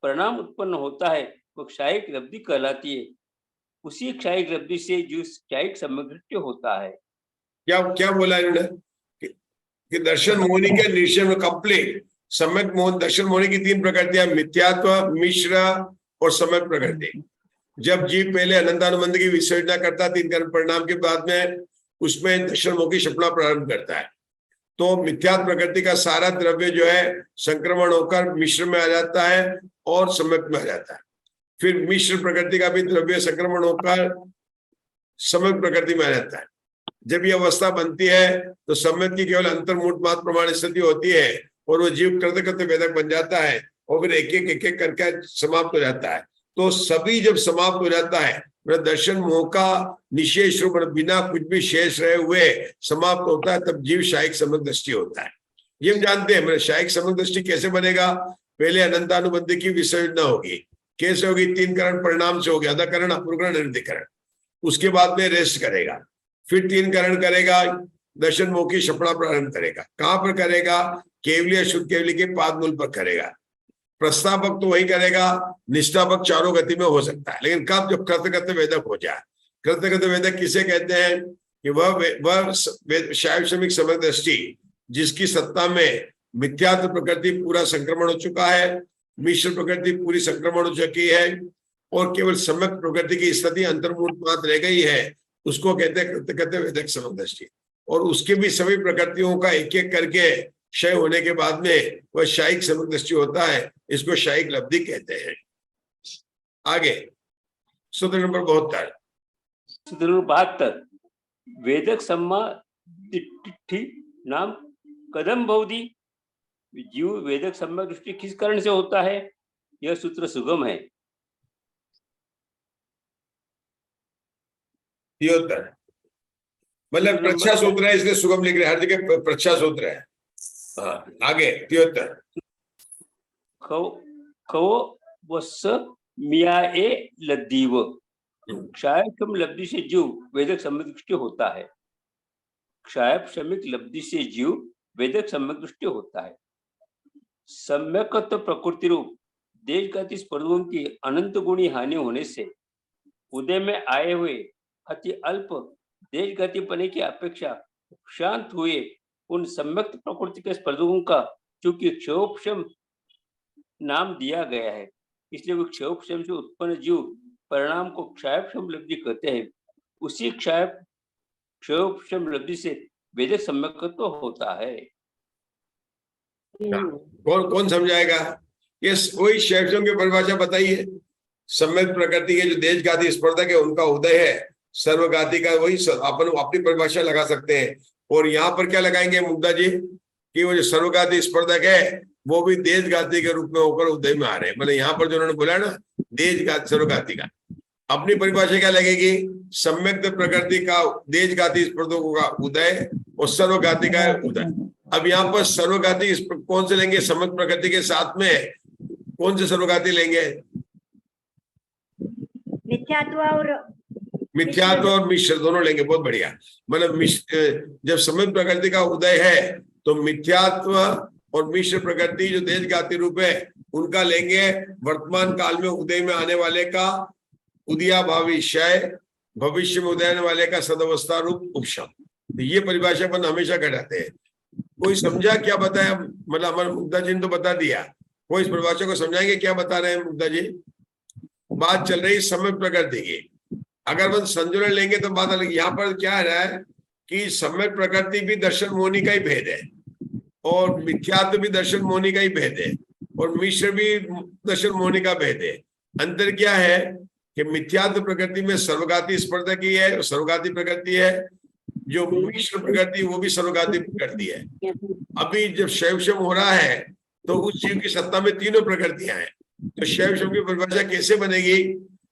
परिणाम उत्पन्न होता है वो क्षायिक लब्धि कहलाती है। उसी क्षायिक लब्धि से जीव क्षायिक सम्यक दृष्टि होता है। क्या बोला इन्होंने कि दर्शन मोहनी के निश्चय में कंप्लीट सम्यक मोहन, दर्शन मोहनी की तीन प्रकृतियां, मिथ्यात्व, मिश्र और सम्यक प्रकृति। जब जीव पहले अनंतानुबंध की विसर्जना करता तीन कर्म परिणाम के बाद में, उसमें दर्शन मोह की क्षपणा प्रारंभ करता है। तो मिथ्यात्व प्रकृति का सारा द्रव्य जो है संक्रमण होकर मिश्र में आ जाता है और सम्यक में आ जाता है। फिर मिश्र प्रकृति का भी द्रव्य संक्रमण होकर सम्यक प्रकृति में आ जाता है। जब ये अवस्था बनती है तो सम्यक की केवल अंतर्मूट मात्र प्रमाण स्थिति होती है, और वो जीव कृत कृत वेदक बन जाता है, और फिर एक एक करके समाप्त हो जाता है। तो सभी जब समाप्त हो जाता है, दर्शन मोह का निशेष रूप बिना कुछ भी शेष रहे हुए समाप्त होता है, तब जीव शायिक सम्यक दृष्टि होता है। ये हम जानते हैं। शायिक सम्यक दृष्टि कैसे बनेगा? पहले अनंतानुबंध की विसर्जना होगी। कैसे होगी? तीन करण परिणाम से होगी, अधकरण, अपूर्वकरण, निर्धिकरण। उसके बाद में रेस्ट करेगा, फिर तीन करण करेगा, दर्शन मोह की क्षपणा प्रारंभ करेगा। कहां पर करेगा? केवली शुद्ध केवली के पाद मूल पर करेगा। प्रस्तावक तो वही करेगा, निष्ठापक चारों गति में हो सकता है, लेकिन कब? जब कृतकृत्य वेदक हो जाए। कृतकृत्य वेदक किसे कहते हैं? कि वह शायिक सम्यक दृष्टि जिसकी सत्ता में मिथ्यात्व प्रकृति पूरा संक्रमण हो चुका है, मिश्र प्रकृति पूरी संक्रमण हो चुकी है, और केवल सम्यक प्रकृति की स्थिति अंतर्मूट मात्र रह गई है, उसको कहते हैं कृतकृत्य वेदक सम्यक दृष्टि। और उसके भी सभी प्रकृतियों का एक एक करके क्षय होने के बाद में वह शायिक सम्यक दृष्टि होता है। इसको शायिक लब्धि कहते हैं। आगे सूत्र नंबर 72। सूत्र नंबर 72। वेदक सम्मा इट्ठी नाम कदम भवदी। जीव वेदक सम्यक दृष्टि किस कारण से होता है? यह सूत्र सुगम है। ये होता है मतलब प्रच्छा सूत्र है, इसलिए सुगम लिख रहे हैं, हर जगह प्रच्छा सूत्र है। हाँ, आगे 73। खो वस मियाए लद्दीव। क्षायक लब्धि से जीव वेदक सम्यक दृष्टि होता है। क्षायक श्रमिक लब्धि से जीव वेदक सम्यक दृष्टि होता है। सम्यकत्व प्रकृति रूप देशघाती स्पर्धकों की अनंत गुणी हानि होने से उदय में आए हुए अति अल्प देशघातीपने की अपेक्षा शांत हुए उन सम्यक प्रकृति के स्पर्धकों का चूंकि क्षयोपशम नाम दिया गया है, इसलिए वो क्षयोपशम से उत्पन्न जीव परिणाम को क्षयोपशम लब्धि कहते हैं। उसी क्षयोपशम लब्धि से वेदक सम्यकत्व होता है। कौन कौन समझाएगा? ये वही क्षयोपशम की परिभाषा बताइए। सम्यक प्रकृति के जो देशघाती स्पर्धक है उनका उदय है, सर्वघाती का वही अपन अपनी परिभाषा लगा सकते हैं। और यहाँ पर क्या लगाएंगे मुग्धा जी कि वो जो सर्वघाती स्पर्धक है वो भी देशघाती के रूप में होकर उदय में आ रहे हैं। मतलब यहाँ पर जो उन्होंने बोला ना देशघाती सर्वघाती का, अपनी परिभाषा क्या लगेगी? सम्यक प्रकृति का देशघाती स्पर्धकों का उदय और सर्वघाती का उदय। अब यहाँ पर सर्वघाती कौन से लेंगे? सम्यक प्रकृति के साथ में कौन से सर्वघाती लेंगे? मिथ्यात्व और मिश्र दोनों लेंगे। बहुत बढ़िया। मतलब जब सम्यक प्रकृति का उदय है तो मिथ्यात्व और मिश्र प्रकृति जो देशघाती रूप है उनका लेंगे वर्तमान काल में उदय में आने वाले का उदयाभावी क्षय, भविष्य में उदय आने वाले का सदवस्था रूप उपशम। तो ये परिभाषा अपन हमेशा घटाते हैं। कोई समझा क्या बताया? मतलब हमारे मुग्धा जी ने तो बता दिया, कोई इस परिभाषा को समझाएंगे क्या बता रहे हैं मुग्धा जी? बात चल रही सम्यक प्रकृति की। अगर हम संतुलन लेंगे तो बात अलग। यहाँ पर क्या है कि सम्यक प्रकृति भी दर्शन मोहनी का ही भेद है और मिथ्यात्व भी दर्शन मोहनी का ही भेद है और मिश्र भी दर्शन मोहनी का भेद है। अंतर क्या है कि मिथ्यात्व प्रकृति में सर्वघाती स्पर्धा की है, सर्वघाती प्रकृति है। जो मिश्र प्रकृति वो भी सर्वघाती प्रकृति है। अभी जब शैवशम हो रहा है तो उस जीव की सत्ता में तीनों प्रकृतियां हैं। तो शैवशम की परिभाषा कैसे बनेगी?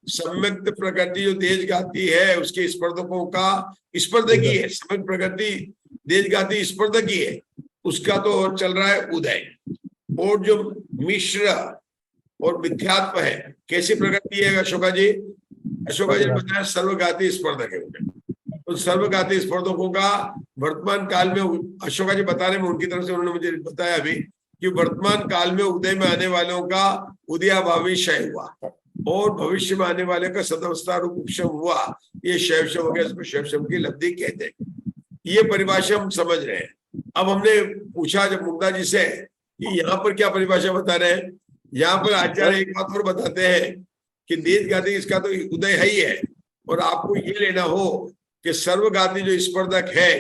सम्यक प्रकृति जो देशघाती है उसके स्पर्धकों का स्पर्धकी है। सम्यक प्रकृति देशघाती स्पर्धकी है, उसका तो चल रहा है उदय। और जो मिश्र और मिथ्यात्व है कैसी प्रकृति है अशोका जी? अशोका जी ने बताया सर्वघाती स्पर्धक है। उन सर्वघाती स्पर्धकों का वर्तमान काल में अशोका जी बता रहे हैं, उनकी तरफ से उन्होंने मुझे बताया अभी कि वर्तमान काल में उदय में आने वालों का उदयाभावी क्षय हुआ और भविष्य में आने वाले का सदवस्था रूप उपशम हुआ। ये शैवशम हो गया, इसको शैवशम की लब्धि कहते हैं। ये परिभाषा हम समझ रहे हैं। अब हमने पूछा जब मुग्धा जी से कि यहाँ पर क्या परिभाषा बता रहे हैं, यहाँ पर आचार्य एक बात और बताते हैं कि देशघाती इसका तो उदय है ही है और आपको ये लेना हो कि सर्वघाती जो स्पर्धक है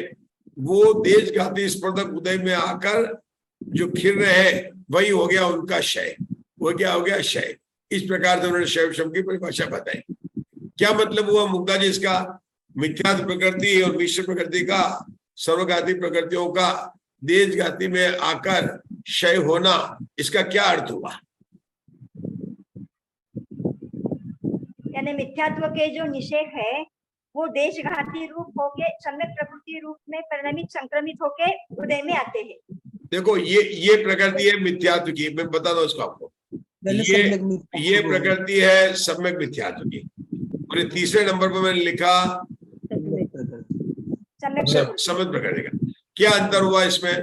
वो देशघाती स्पर्धक उदय में आकर जो खिल रहे हैं वही हो गया उनका क्षय। वो क्या हो गया? क्षय। इस प्रकार से उन्होंने शैवशम की परिभाषा बताई। क्या मतलब हुआ मुग्धा जी इसका? मिथ्यात्व प्रकृति और मिश्र प्रकृति का सर्वघाती प्रकृतियों का देशघाती में आकर क्षय होना, इसका क्या अर्थ हुआ? यानी मिथ्यात्व के जो निषेध है वो देशघाती रूप होके सम्यक प्रकृति रूप में परिणमित संक्रमित होके उदय में आते हैं। देखो ये प्रकृति है मिथ्यात्व की, मैं बता दूं इसको आपको। ये प्रकृति है सम्यक मिथ्यात्व की और ये तीसरे नंबर पर मैंने लिखा सम्यक प्रकृति का। क्या अंतर हुआ इसमें?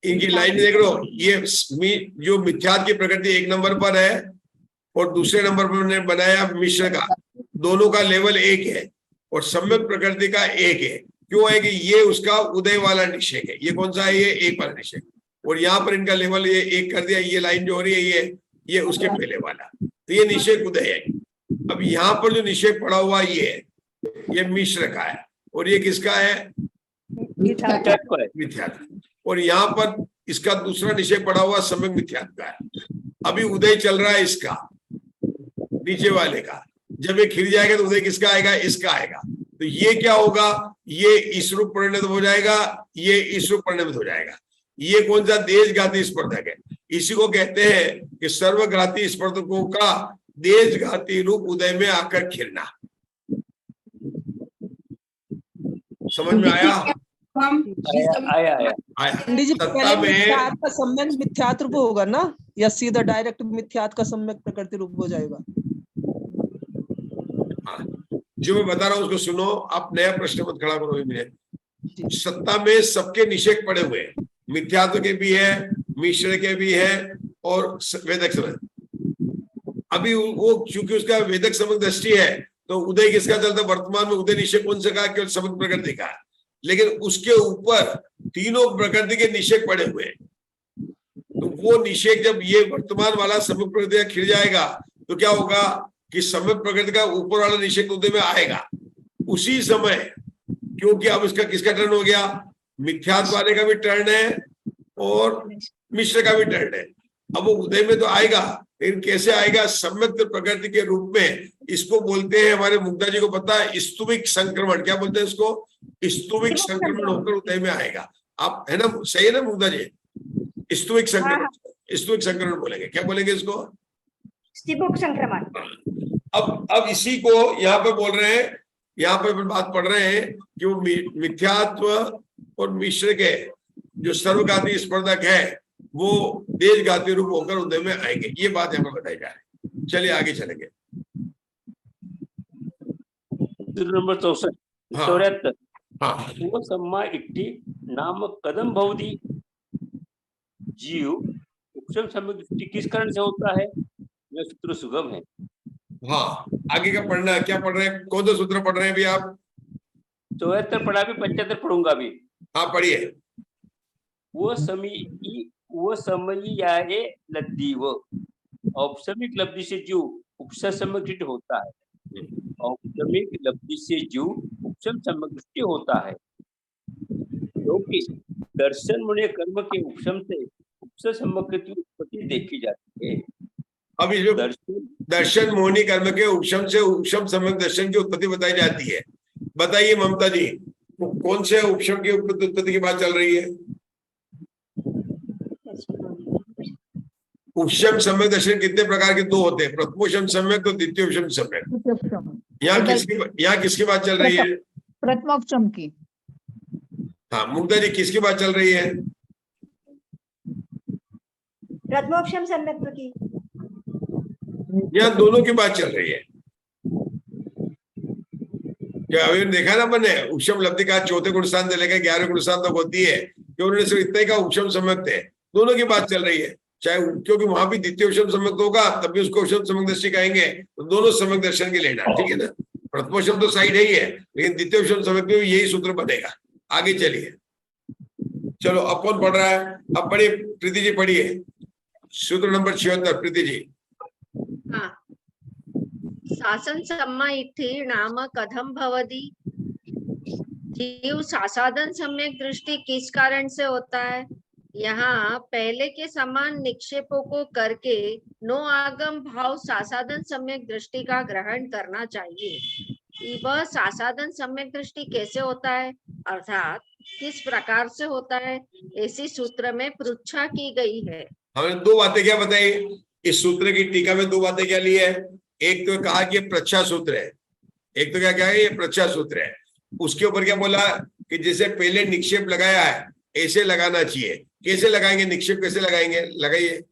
इनकी लाइन देख लो। ये जो मिथ्यात्व की प्रकृति एक नंबर पर है और दूसरे नंबर पर मैंने बनाया मिश्र का। दोनों का लेवल एक है और सम्यक प्रकृति का एक है। क्यों है कि ये उसका उदय वाला निषेध है। ये कौन सा है? ये एक वाला निषेध। और यहाँ पर इनका लेवल ये एक कर दिया। ये लाइन जो हो रही है ये उसके पहले वाला, तो ये निषेध उदय है। अब यहाँ पर जो निषेध पड़ा हुआ ये मिश्र का है और ये किसका है? मिथ्यात्व। और यहाँ पर इसका दूसरा निषेध पड़ा हुआ सम्यक मिथ्यात्व का है। अभी उदय चल रहा है इसका, नीचे वाले का। जब ये खिल जाएगा तो उदय किसका आएगा? इसका आएगा। तो ये क्या होगा? ये इस रूप परिणत हो जाएगा, ये इस रूप परिणत हो जाएगा। ये कौन सा? देशघाती स्पर्धक है। इसी को कहते हैं कि सर्वघाती स्पर्धकों का देशघाती रूप उदय में आकर खिलना। समझ में आया? सत्ता में का सम्यक मिथ्यात्व रूप होगा ना, या सीधा डायरेक्ट मिथ्यात्व का सम्यक प्रकृति रूप हो जाएगा? जो मैं बता रहा हूं उसको सुनो, आप नया प्रश्न मत खड़ा करो। मेरे सत्ता में सबके निषेध पड़े हुए हैं। मिथ्यात्व के भी है, मिश्र के भी है और वेदक समय। अभी वो चूंकि उसका वेदक समग्र दृष्टि है तो उदय किसका चलता है, वर्तमान में उदय निषेक कौन से कहा, केवल समग्र प्रकृति का, लेकिन उसके ऊपर तीनों प्रकृति के निषेक पड़े हुए हैं। तो वो निषेक जब ये वर्तमान वाला समग्र प्रकृति का खिल जाएगा तो क्या होगा कि समग्र प्रकृति का ऊपर वाला निषेक उदय में आएगा। उसी समय क्योंकि अब इसका किसका टर्न हो गया, मिथ्यात्व वाले का भी टर्न है और मिश्र का भी टर्न है। अब वो उदय में तो आएगा, लेकिन कैसे आएगा, सम्यक प्रकृति के रूप में। इसको बोलते हैं, हमारे मुग्धा जी को पता है, स्तुविक संक्रमण। क्या बोलते हैं इसको, स्तुविक संक्रमण होकर उदय में आएगा। आप है ना, सही है ना मुग्धा जी, स्तुविक संक्रमण, स्तुविक संक्रमण बोलेंगे, क्या बोलेंगे इसको, स्तुविक संक्रमण। अब इसी को यहाँ पे बोल रहे हैं, यहाँ पे बात पढ़ रहे हैं कि वो मिथ्यात्व और मिश्र के जो सर्वघाती स्पर्धक है वो देशघाती रूप होकर उदय में आएंगे। ये बात यहाँ पर बताई जा रही है। चलिए आगे चलेंगे। नंबर 64 हाँ। 74 हाँ, वो सम्मा इट्टी नाम कदम भवदी जीव उपशम समृद्धि किस कारण से होता है, यह सूत्र सुगम है। हाँ, आगे का पढ़ना है। क्या पढ़ रहे हैं, कौन सा सूत्र पढ़ रहे हैं अभी आप? 74 पढ़ा भी, 75 पढ़ूंगा भी। हाँ पढ़िए। वो समयाए लब्धि वो औपसमिक लब्धि से जीव उपसम समग्र होता है। औपसमिक लब्धि से जीव उपसम समग्र होता है, क्योंकि दर्शन मुने कर्म के उपशम से उपसम समग्र की उत्पत्ति देखी जाती है। अब इसमें दर्शन मोहनी कर्म के उपशम से उपशम समग्र दर्शन की उत्पत्ति बताई जाती है। बताइए ममता जी, कौन से उपशम की उत्पत्ति की बात चल रही है? उपशम सम्यक दर्शन कितने प्रकार के, दो होते हैं, प्रथमोपशम सम्यक तो द्वितीयोपशम सम्यक। यहाँ किसकी बात चल रही है? प्रथमोपशम की। हाँ मुग्धा जी, किसकी बात चल रही है? प्रथमोपशम सम्यक की। यहाँ दोनों की बात चल रही है। क्या अभी देखा ना मैंने, उपशम लब्धि का चौथे गुण स्थान से लेकर 11वें गुण स्थान तक होती है कि उन्होंने सिर्फ इतने का उपशम सम्यक थे। दोनों की बात चल रही है, चाहे क्योंकि वहां भी द्वितीय उपशम सम्यक होगा तब भी उसको उपशम सम्यक दृष्टि कहेंगे, तो दोनों सम्यक दर्शन के लेना, ठीक है ना। प्रथमोपशम तो साइड ही है, लेकिन द्वितीय उपशम सम्यक में भी यही सूत्र बनेगा। आगे चलिए, चलो अब कौन पढ़ रहा है? अब पढ़िए, प्रीति जी पढ़िए सूत्र नंबर 76। प्रीति जी। हाँ, शासन सम्मा इत्थि नाम कथम भवति, जीव सासाधन सम्यक दृष्टि किस कारण से होता है। यहाँ पहले के समान निक्षेपों को करके नो आगम भाव सासाधन सम्यक दृष्टि का ग्रहण करना चाहिए। वह सासाधन सम्यक दृष्टि कैसे होता है, अर्थात किस प्रकार से होता है, ऐसी सूत्र में पृच्छा की गई है। हमने दो बातें क्या बताई इस सूत्र की टीका में, दो बातें क्या ली है। एक तो कहा कि प्रच्छा सूत्र है, एक तो क्या है, ये प्रच्छा सूत्र है। उसके ऊपर क्या बोला कि जैसे पहले निक्षेप लगाया है ऐसे लगाना चाहिए। कैसे लगाएंगे निक्षेप, कैसे लगाएंगे, लगाइए।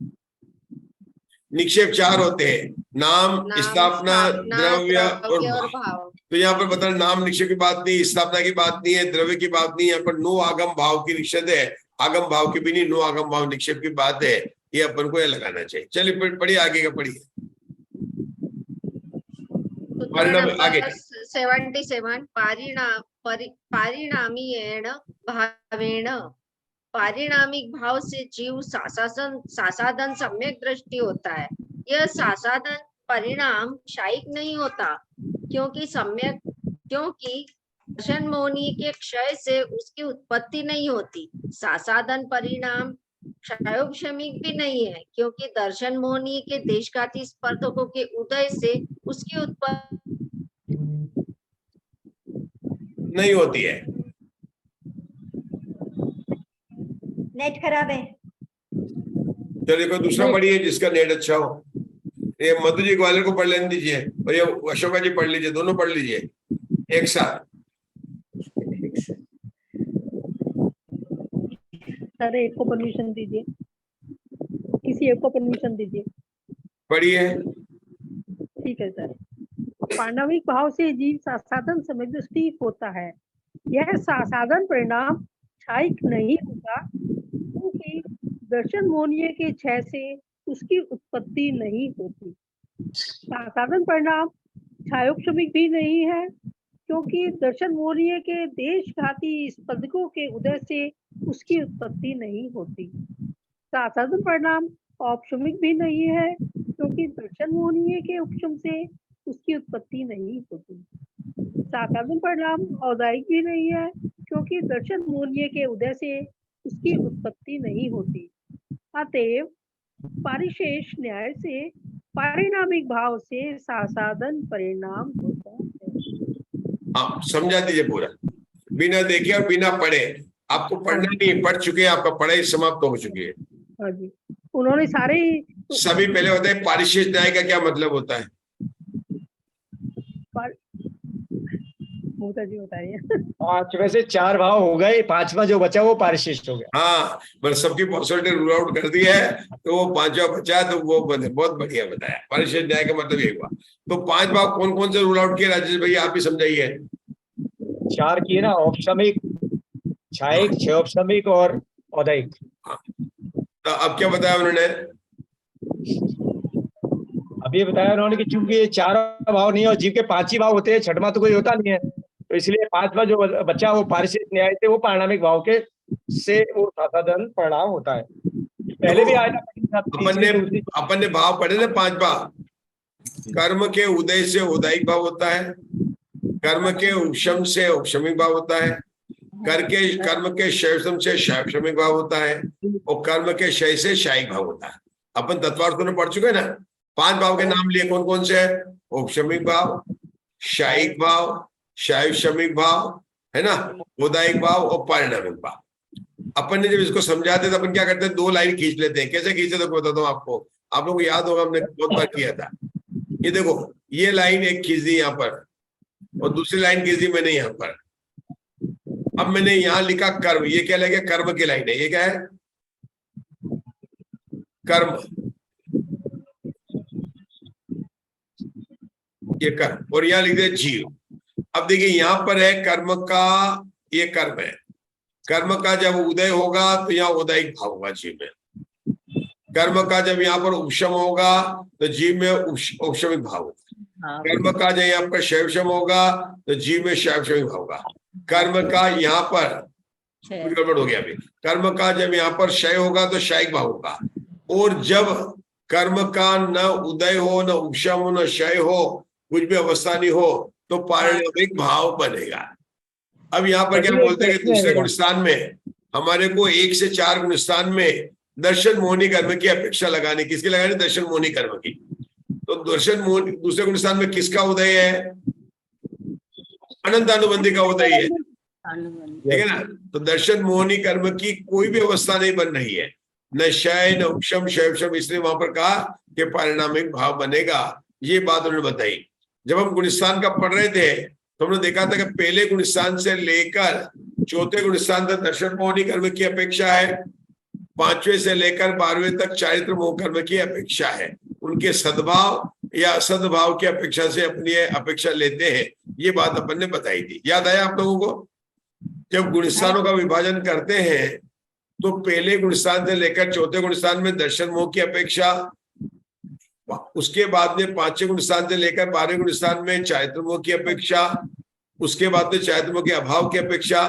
निक्षेप 4 होते हैं, नाम, स्थापना, द्रव्य और भाव। तो यहाँ पर बता, नाम निक्षेप की बात नहीं, स्थापना की बात नहीं है, द्रव्य की बात नहीं है, यहाँ पर नो आगम भाव की निषेध है। आगम भाव की भी नहीं, नो आगम भाव निक्षेप की बात है। ये अपन को यह लगाना चाहिए। चलिए पढ़िए, आगे का पढ़िए। 77 पारिणामीयेण भावेण, पारिणामिक भाव से जीव सासाधन सम्यक दृष्टि होता है। यह सासाधन परिणाम शायिक नहीं होता, क्योंकि दर्शन मोहनी के क्षय से उसकी उत्पत्ति नहीं होती। सासाधन परिणाम क्षयोपशमिक भी नहीं है, क्योंकि दर्शन मोहनी के देशघाती स्पर्धकों के उदय से उसकी उत्पत्ति नहीं होती है। नेट खराब है। चलिए कोई दूसरा पढ़िए जिसका नेट अच्छा हो। ये मधु जी ग्वालियर को पढ़ लेने दीजिए और ये अशोका जी पढ़ लीजिए, दोनों पढ़ लीजिए एक साथ। सर एक को परमिशन दीजिए, किसी एक को परमिशन दीजिए। पढ़िए। ठीक है सर। पांडविक भाव से जीव सासाधन सम्यक दृष्टि होता है। यह सासाधन परिणाम क्षयिक नहीं होता, क्योंकि दर्शन मोहनीय के क्षय से उसकी उत्पत्ति नहीं होती। साधन परिणाम छायोपशमिक भी नहीं है, क्योंकि दर्शन मोहनीय के देशघाती स्पंदकों के उदय से उसकी उत्पत्ति नहीं होती। साधन परिणाम औपशमिक भी नहीं है, क्योंकि दर्शन मोहनीय के उपशम से उसकी उत्पत्ति नहीं होती। साधन परिणाम औदायिक भी नहीं है, क्योंकि दर्शन मोहनीय के उदय से उसकी उत्पत्ति नहीं होती। अतएव परिशेष न्याय से पारिणामिक भाव से साधन परिणाम होता है। हाँ, समझा दीजिए पूरा, बिना देखे और बिना पढ़े। आपको पढ़ना नहीं, पढ़ चुके हैं, आपका पढ़ाई समाप्त हो चुकी है। हाँ जी, उन्होंने सारे सभी पहले होता है पारिशेष न्याय का क्या मतलब होता है? मोता जी बताइए। 5 में से 4 भाव हो गए, 5वां जो बचा वो पारिशिष्ट हो गया। हाँ, मतलब सबकी पॉसिबिलिटी रूल आउट कर दी है, तो वो 5वां बचा, तो वो बहुत बढ़िया बताया। पारिशेष न्याय का मतलब ये हुआ। तो 5 भाव कौन कौन से रूल आउट किए राजेश भैया, आप भी समझाइए। 4 किए ना, औपशमिक, छायिक, क्षयोपशमिक और औदायिक। तो अब क्या बताया उन्होंने? अभी बताया उन्होंने कि चूंकि ये 4 भाव नहीं है और जीव के 5 ही भाव होते हैं, 6वां तो कोई होता नहीं है, तो इसलिए 5वां जो बच्चा वो पारिशेष न्याय से वो पारिणामिक भाव के से वो साधन परिणाम होता है। पहले भी आया था, अपन ने भाव पढ़े ना 5 भाव। कर्म के उदय से औदायिक भाव होता है, कर्म के उपशम से औपशमिक भाव होता है, कर्म के क्षयशम से क्षयशमिक भाव होता है, और कर्म के क्षय से क्षयिक भाव होता है। अपन तत्वार्थ में पढ़ चुके हैं ना। 5 भाव के नाम लिए कौन कौन से है? औपशमिक भाव, क्षयिक भाव, क्षयशमिक भाव, है ना, औदायिक भाव और पारिणामिक भाव। अपन ने जब इसको समझाते तो अपन क्या करते हैं, 2 लाइन खींच लेते हैं। कैसे खींचे तो बताता हूँ आपको, आप लोगों को याद होगा, हमने बहुत बार किया था। ये देखो, ये लाइन एक खींच दी यहाँ पर और दूसरी लाइन खींच दी मैंने यहाँ पर। अब मैंने यहाँ लिखा कर्म, ये क्या लगे? कर्म की लाइन है। ये क्या है? कर्म, ये कर्म, और यहाँ लिख दिया जीव। अब देखिए यहाँ पर है कर्म का, ये कर्म है। कर्म का जब उदय होगा तो यहाँ औदायिक भाव होगा जीव में। कर्म का जब यहाँ पर उपशम होगा तो जीव में औपशमिक भाव होगा। कर्म का जब यहाँ पर क्षयशम होगा तो जीव में क्षयशमिक भाव होगा। कर्म का यहाँ पर गड़बड़ हो गया अभी। कर्म का जब यहाँ पर क्षय होगा तो क्षयिक भाव होगा। और जब कर्म का न उदय हो, न उपशम हो, न क्षय हो, कुछ भी अवस्था नहीं हो, तो पारिणामिक भाव बनेगा। अब यहाँ पर क्या बोलते हैं कि दूसरे गुणस्थान में हमारे को 1 से 4 गुणस्थान में दर्शन मोहनी कर्म की अपेक्षा लगानी। किसकी लगानी? दर्शन मोहनी कर्म की। तो दर्शन मोहनी दूसरे गुणस्थान में किसका उदय है? अनंत अनुबंधी का उदय है, ठीक है ना। तो दर्शन मोहनी कर्म की कोई भी अवस्था नहीं बन रही है, न क्षय न उपशम क्षयशम, इसलिए वहां पर कहा कि पारिणामिक भाव बनेगा। ये बात उन्होंने बताई। जब हम गुणस्थान का पढ़ रहे थे तो हमने देखा था कि पहले गुणस्थान से लेकर 4थे गुणस्थान तक दर्शन मोहनी कर्म की अपेक्षा है, 5वें से लेकर 12वें तक चारित्र मोह कर्म की अपेक्षा है। उनके सद्भाव या असद्भाव की अपेक्षा से अपनी अपेक्षा लेते हैं। ये बात अपन ने बताई थी, याद आया आप लोगों को? जब गुणस्थानों का विभाजन करते हैं तो पहले गुणस्थान से लेकर 4थे गुणस्थान में दर्शन मोह की अपेक्षा, उसके बाद में 5वें गुणस्थान से लेकर 12वें गुणस्थान में चारित्र मोह की अपेक्षा, उसके बाद में चारित्र मोह के अभाव की अपेक्षा,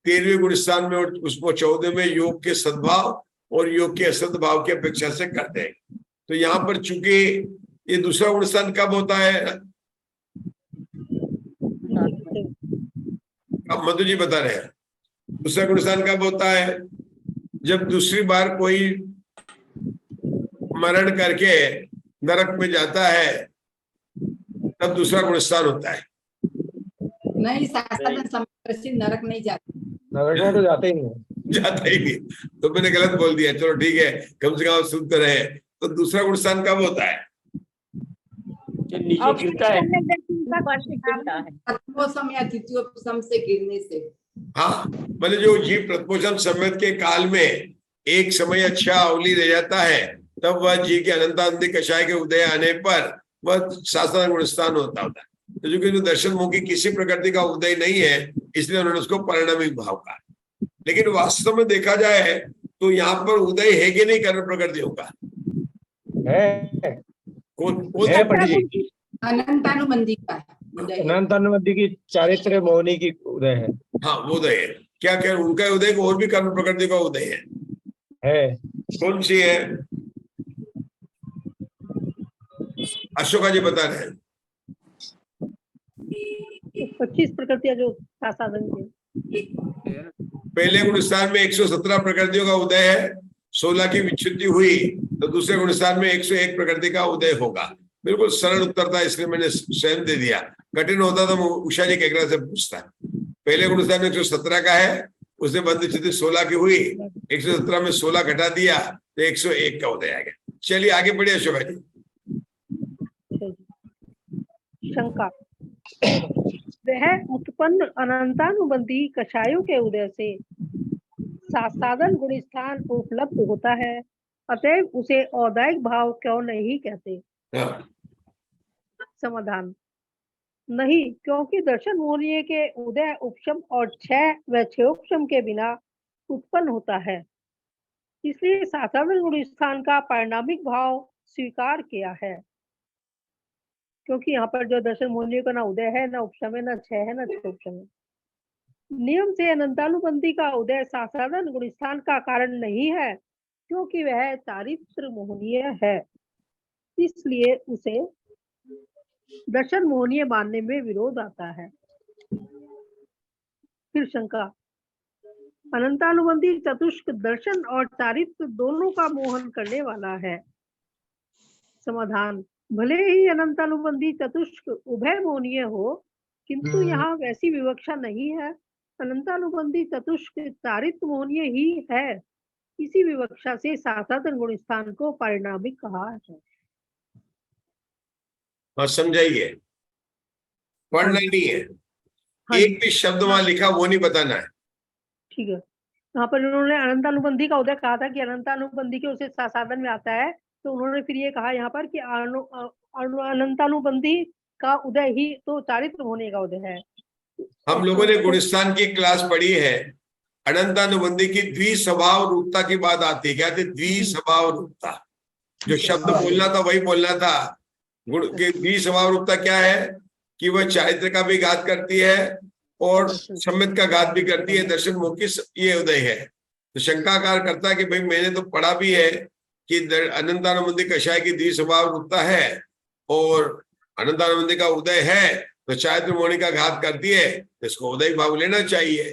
13वें गुणस्थान में और उसको 14वें में योग के सद्भाव और योग के असद्भाव की अपेक्षा से करते हैं। तो यहाँ पर चूंकि ये दूसरा गुणस्थान कब होता है? अब मधु जी बता रहे हैं दूसरा गुणस्थान कब होता है? जब दूसरी बार कोई मरण करके नरक में जाता है तब दूसरा गुणस्थान होता है। नहीं, साधन समय नरक नहीं जाते। नरक में तो जाते ही नहीं, जाता ही नहीं। तो मैंने गलत बोल दिया, चलो ठीक है, कम से कम सुनते रहे। तो दूसरा गुणस्थान कब होता है? नीचे गिरता है, प्रथमोपम या द्वितीयोपम से गिरने से। हाँ, मतलब जो जीव प्रथमोपम सम्यक के काल में एक समय अच्छा अवली रह जाता है, तब वह जीव के अनंतानंदी कषाय के उदय आने पर वह शास्त्र गुणस्थान होता है। तो जो कि दर्शन मोह की किसी प्रकृति का उदय नहीं है, इसलिए उन्होंने उसको पारिणामिक भाव कहा। लेकिन वास्तव में देखा जाए तो यहाँ पर उदय है कि नहीं कर्म प्रकृतियों का? है। कौन है पंडित जी? अनंतानुबंधी का है, उदय है। अनंतानुबंधी की चारित्र मोहिनी की उदय है। हाँ वो उदय है। क्या क्या उनका उदय को और भी कर्म प्रकृति का उदय है कौन सी है? अशोका जी बता रहे हैं। 25 प्रकृतियां जो साधन के पहले गुण स्थान में 117 प्रकृतियों का उदय है, 16 की विच्छुद्धि हुई तो दूसरे गुण स्थान में 101 प्रकृति का उदय होगा। बिल्कुल सरल उत्तर था, इसलिए मैंने स्वयं दे दिया। कठिन होता तो उषा जी केकरा से पूछता। पहले गुण स्थान में 117 का है, उसने बंद स्थिति 16 की हुई, 117 में 16 घटा दिया तो 101 का उदय आ गया। चलिए आगे बढ़िए अशोका जी। शंका, वह उत्पन्न अनंतानुबंधी कषायों के उदय से साधन गुण स्थान उपलब्ध होता है, अतएव उसे औदायिक भाव क्यों नहीं कहते? समाधान, नहीं, क्योंकि दर्शन मोहनीय के उदय उपशम और क्षय व क्षयोपशम के बिना उत्पन्न होता है, इसलिए साधारण गुण स्थान का परिणामिक भाव स्वीकार किया है। क्योंकि यहाँ पर जो दर्शन मोहनीय का ना उदय है, ना उपशम है, ना क्षय है, ना क्षयोपशम है। नियम से अनंतानुबंधी का उदय साधारण गुण स्थान का कारण नहीं है, क्योंकि वह चारित्र मोहनीय है, इसलिए उसे दर्शन मोहनीय मानने में विरोध आता है। फिर शंका, अनंतानुबंधी चतुष्क दर्शन और चारित्र दोनों का मोहन करने वाला है। समाधान, भले ही अनंतानुबंधी चतुष्क उभय मोहनीय हो, किंतु यहाँ वैसी विवक्षा नहीं है। अनंतानुबंधी चतुष्क चारित्र मोहनीय ही है, इसी विवक्षा से साधारण गुण स्थान को परिणामिक कहा है। हाँ समझाइए, पढ़ना नहीं है, एक भी शब्द वहां लिखा वो नहीं बताना है। ठीक है, यहाँ पर उन्होंने अनंतानुबंधी का उदय कहा था कि अनंतानुबंधी के उसे साधन में आता है, तो उन्होंने फिर ये कहा यहाँ पर कि अनंतानुबंधी का उदय ही तो चारित्र होने का उदय है। हम लोगों ने गुणस्थान की क्लास पढ़ी है, अनंतानुबंधी की द्विस्वभाव रूपता की बात आती है। क्या थी द्विस्वभाव रूपता? जो शब्द बोलना था वही बोलना था। गुण की द्विस्वभाव रूपता क्या है कि वह चारित्र का भी घात करती है और सम्मित का घात भी करती है। दर्शन मोह की ये उदय है। तो शंकाकार करता है कि भाई मैंने तो पढ़ा भी है कि अनंतानुबंधी कषाय की द्विस्वभाव रूपता है और अनंतानुबंधी का उदय है तो चारित्र मोहनी का घात करती है, इसको उदय भाव लेना चाहिए।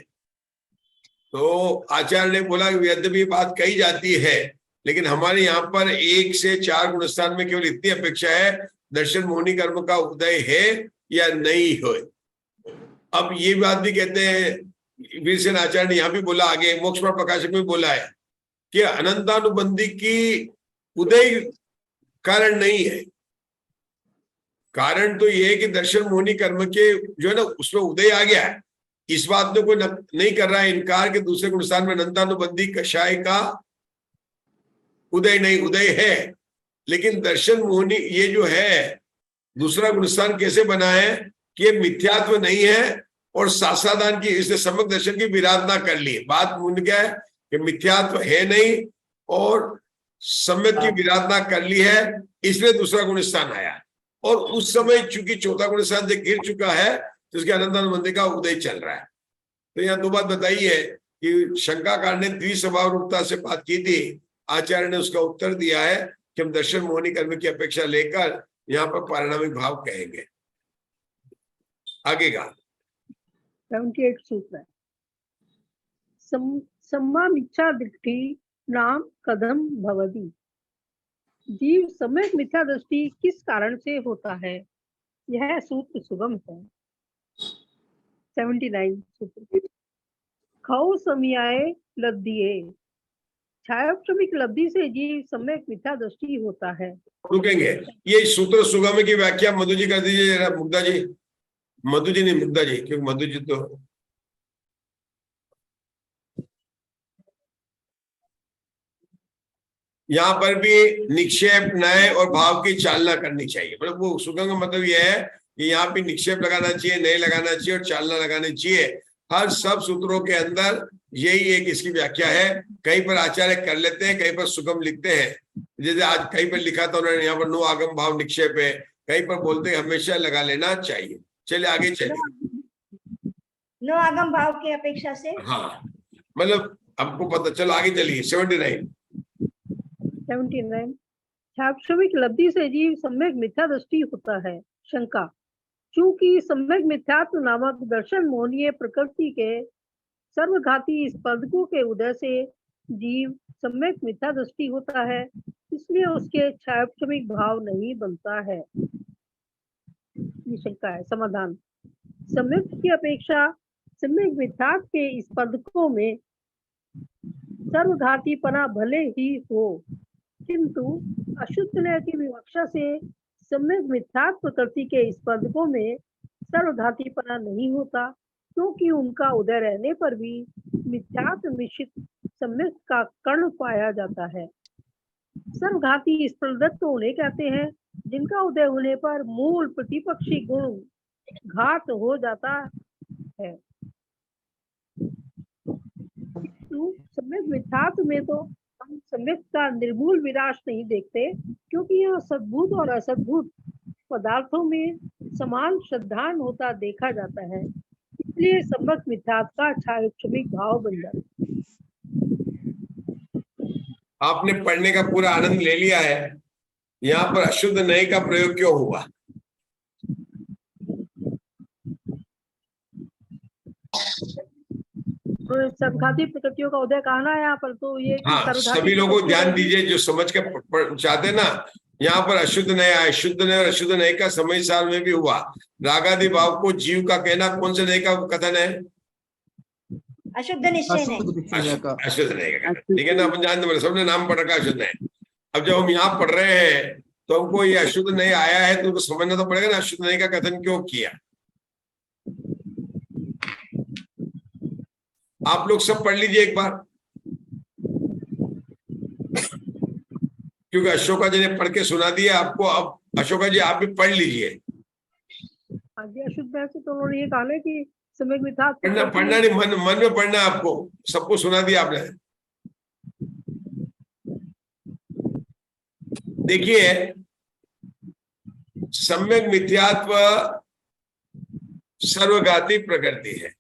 तो आचार्य ने बोला कि यद्यपि बात कही जाती है, लेकिन हमारे यहाँ पर 1 से 4 गुणस्थान में केवल इतनी अपेक्षा है दर्शन मोहनी कर्म का उदय है या नहीं हो। अब ये बात भी कहते हैं वीरसेन आचार्य ने यहाँ भी बोला, आगे मोक्ष पर प्रकाशक में बोला है कि अनंतानुबंधी की उदय कारण नहीं है। कारण तो ये है कि दर्शन मोहनी कर्म के जो है ना उसमें उदय आ गया है। इस बात में कोई नहीं कर रहा है इनकार कि दूसरे गुणस्थान में अनंतानुबंधी कषाय का उदय नहीं, उदय है, लेकिन दर्शन मोहनी ये जो है दूसरा गुणस्थान कैसे बना है कि ये मिथ्यात्व नहीं है और सासादान की इसने सम्यक दर्शन की विराधना कर ली। बात मूल क्या है कि मिथ्यात्व है नहीं और सम्यक की विराधना कर ली है, इसलिए दूसरा गुणस्थान आया। और उस समय चूंकि चौथा गुणस्थान से गिर चुका है तो उसके अनंतानुबंधी का उदय चल रहा है। तो यहाँ 2 बात बताई है कि शंकाकार ने द्विस्वभाव रूपता से बात की थी, आचार्य ने उसका उत्तर दिया है कि हम दर्शन मोहनी कर्म की अपेक्षा लेकर यहाँ पर परिणामिक भाव कहेंगे। आगे का 78 सूत्र है, सम्मामिच्छा दृष्टि नाम कदम भवति। जीव सम्यक मिथ्या दृष्टि किस कारण से होता है, यह सूत्र सुगम है। 79 सूत्र, खौ समयाय लब्धिये, छायोपशमिक लब्धि से जीव सम्यक मिथ्या दृष्टि होता है। रुकेंगे, ये सूत्र सुगम की व्याख्या मधु जी कर दीजिए जरा। मुग्धा जी, मधु जी नहीं मुग्धा जी, क्योंकि मधु जी तो यहाँ पर भी निक्षेप नए और भाव की चालना करनी चाहिए। मतलब वो सुगम का मतलब यह है कि यहाँ भी निक्षेप लगाना चाहिए, नए लगाना चाहिए और चालना लगानी चाहिए। हर सब सूत्रों के अंदर यही एक इसकी व्याख्या है। कहीं पर आचार्य कर लेते हैं, कहीं पर सुगम लिखते हैं। जैसे आज कहीं पर लिखा था उन्होंने, यहाँ पर नो आगम भाव निक्षेप है, कहीं पर बोलते हैं हमेशा लगा लेना चाहिए। चलिए आगे चलिए। नो आगम भाव की अपेक्षा से, हाँ मतलब आपको पता, चलो आगे चलिए। 79 छायाक्षमिक लब्धि से जीव सम्यक मिथ्या दृष्टि होता है। शंका, चूंकि सम्यक मिथ्यात्व नामक दर्शन मोहनीय प्रकृति के सर्वघाती स्पर्धकों के उदय से जीव सम्यक मिथ्या दृष्टि होता है, इसलिए उसके छायाक्षमिक भाव नहीं बनता है। ये शंका है। समाधान, सम्यक की अपेक्षा सम्यक मिथ्यात्व के स्पर्धकों में सर्वघातीपना भले ही हो, किंतु अशुद्ध लय की विवक्षा से सम्यक मिथ्यात्व प्रकृति के स्पर्धकों में सर्वघातीपना नहीं होता, क्योंकि उनका उदय रहने पर भी मिथ्यात्व मिश्रित सम्यक का कर्ण पाया जाता है। सर्वघाती स्पर्धक तो उन्हें कहते हैं जिनका उदय होने पर मूल प्रतिपक्षी गुण घात हो जाता है। तो सम्यक मिथ्यात्व में तो हम सम्यक का निर्मूल विनाश नहीं देखते, क्योंकि यह सद्भूत और असद्भूत पदार्थों में समान श्रद्धान होता देखा जाता है, इसलिए सम्यक मिथ्यात्व का छायाक्षमिक भाव बन जाता है। आपने पढ़ने का पूरा आनंद ले लिया है। यहाँ पर अशुद्ध नए का प्रयोग क्यों हुआ? सर्वघाती प्रकृतियों का उदय कहना है यहाँ पर, तो ये हाँ, सभी लोगों ध्यान दीजिए जो समझ के चाहते ना। यहाँ पर अशुद्ध नय आए, शुद्ध नय और अशुद्ध नय का समय साल में भी हुआ। रागादि भाव को जीव का कहना कौन से नय का कथन है? अशुद्ध निश्चय नहीं, अशुद्ध नय का कथन। ठीक है ना, अपन जानते हैं, सबने नाम पढ़ रखा अशुद्ध नय। अब जब हम यहाँ पढ़ रहे हैं तो हमको ये अशुद्ध नय आया है, तो उनको समझना तो पड़ेगा ना अशुद्ध नय का कथन क्यों किया। आप लोग सब पढ़ लीजिए एक बार, क्योंकि अशोका जी ने पढ़ के सुना दिया आपको। अब अशोका जी आप भी पढ़ लीजिए। अशुद्ध से तो उन्होंने ये कहा ना कि सम्यक मिथ्यात्व पढ़ना नहीं, मन में पढ़ना आपको, सबको सुना दिया आपने। देखिए, सम्यक मिथ्यात्व सर्वघाती प्रकृति है,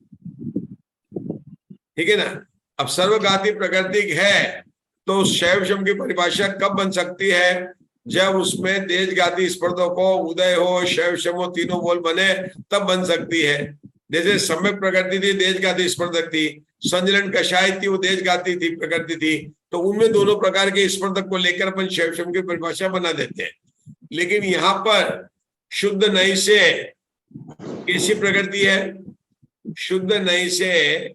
ठीक है ना। अब सर्वघाती प्रकृति है तो शैव शम की परिभाषा कब बन सकती है? जब उसमें देशघाती स्पर्धों को उदय हो, शैव शम तीनों बोल बने, तब बन सकती है। जैसे सम्यक प्रकृति थी, देशघाती स्पर्धक थी। संजलन कषाय थी, वो देशघाती थी प्रकृति थी। तो उनमें दोनों प्रकार के स्पर्धक को लेकर अपन शैव शम की परिभाषा बना देते हैं। लेकिन यहाँ पर शुद्ध नई से कैसी प्रकृति है? शुद्ध नई से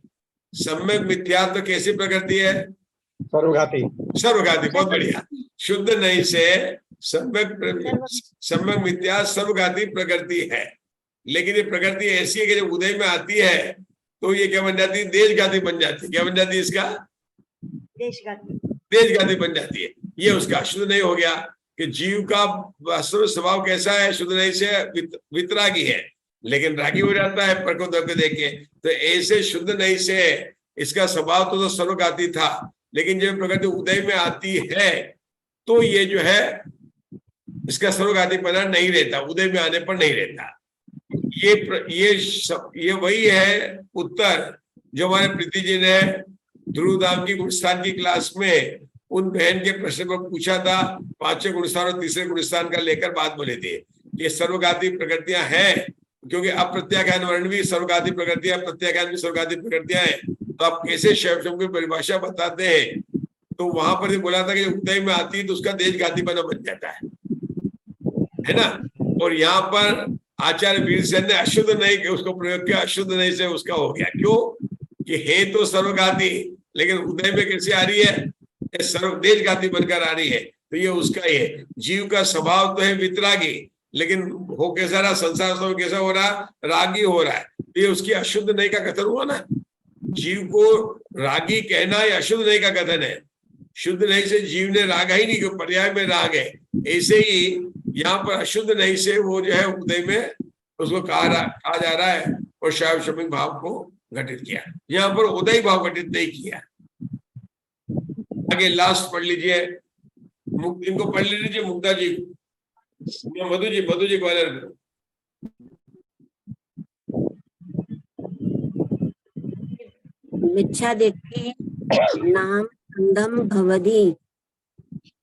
सम्यक मिथ्यात्व कैसी प्रकृति है? सर्वघाती। सर्वघाती, बहुत बढ़िया। शुद्ध नई से सम्यक मिथ्या सर्वघाती प्रकृति है। लेकिन ये प्रकृति ऐसी है कि जब उदय में आती है तो ये क्या बन जाती है? देशघाती बन जाती है। क्या बन जाती है इसका? देशघाती बन जाती है। ये उसका शुद्ध नहीं हो गया कि जीव का वास्तविक स्वभाव कैसा है? शुद्ध नहीं से वितरागी है, लेकिन रागी हो जाता है पर को देख के। तो ऐसे शुद्ध नहीं से इसका स्वभाव तो सर्वघाती था, लेकिन जब प्रकृति उदय में आती है तो ये जो है इसका सर्वघातीपना नहीं रहता, उदय में आने पर नहीं रहता। ये वही है उत्तर जो हमारे प्रीति जी ने ध्रुवधाम की गुणस्थान की क्लास में उन बहन के प्रश्न को पूछा था। 5वें गुणस्थान और 3रे गुणस्थान का लेकर बात बोले थे। ये सर्वघाती प्रकृतियां हैं, क्योंकि अप्रत्याख्यान वर्ण भी सर्वघाती प्रकृतियां, प्रत्याख्यान भी सर्वघाती प्रकृतियां हैं। तो आप कैसे शैव की परिभाषा बताते हैं? तो वहां पर बोला था कि उदय में आती है तो उसका देशघातीपना बन जाता है ना। और यहाँ पर आचार्य वीरसेन ने अशुद्ध नहीं के उसको प्रयोग किया, अशुद्ध नहीं से उसका हो गया। क्यों? कि है तो सर्वघाती, लेकिन उदय में कैसे आ रही है? सर्व देशघाती बनकर आ रही है। तो ये उसका ही है। जीव का स्वभाव तो है वितरागी, लेकिन हो कैसा रहा? संसार स्वभाव कैसा हो रहा? रागी हो रहा है। तो ये उसकी अशुद्ध नहीं का कथन हुआ ना। जीव को रागी कहना या अशुद्ध नहीं का कथन है। शुद्ध नहीं से जीव ने रागा ही नहीं, क्यों? पर्याय में राग है। ऐसे ही यहाँ पर अशुद्ध नहीं से वो जो है उदय में उसको कहा जा रहा है और शैव शमिक भाव को घटित किया। यहाँ पर उदय भाव घटित नहीं किया। आगे लास्ट पढ़ लीजिए। इनको पढ़ लीजिए मुग्धा जी, मधु जी ग्वालियर। मिथ्या दृष्टि नाम अंधम भवति।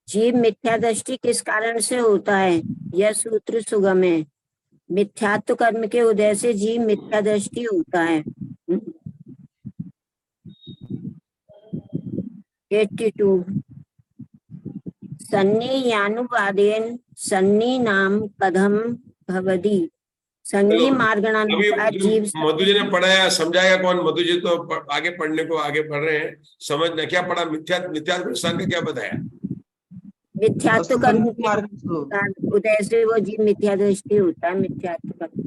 जीव मिथ्या दृष्टि किस कारण से होता है? यह सूत्र सुगम है। मिथ्यात्व कर्म के उदय से जीव मिथ्या दृष्टि होता है। 82 सन्नी यानुवादेन सन्नी नाम कथम भवति। संगी मार्गणानुसार जीव। मधु जी ने पढ़ाया, समझाया कौन? मधु जी तो आगे पढ़ने को आगे पढ़ रहे हैं, समझना क्या पढ़ा? मिथ्यात्व दृष्टांत का क्या बताया? मिथ्यात्व कर्म के उदय से वो जीव मिथ्या दृष्टि होता है। मिथ्यात्व कर्म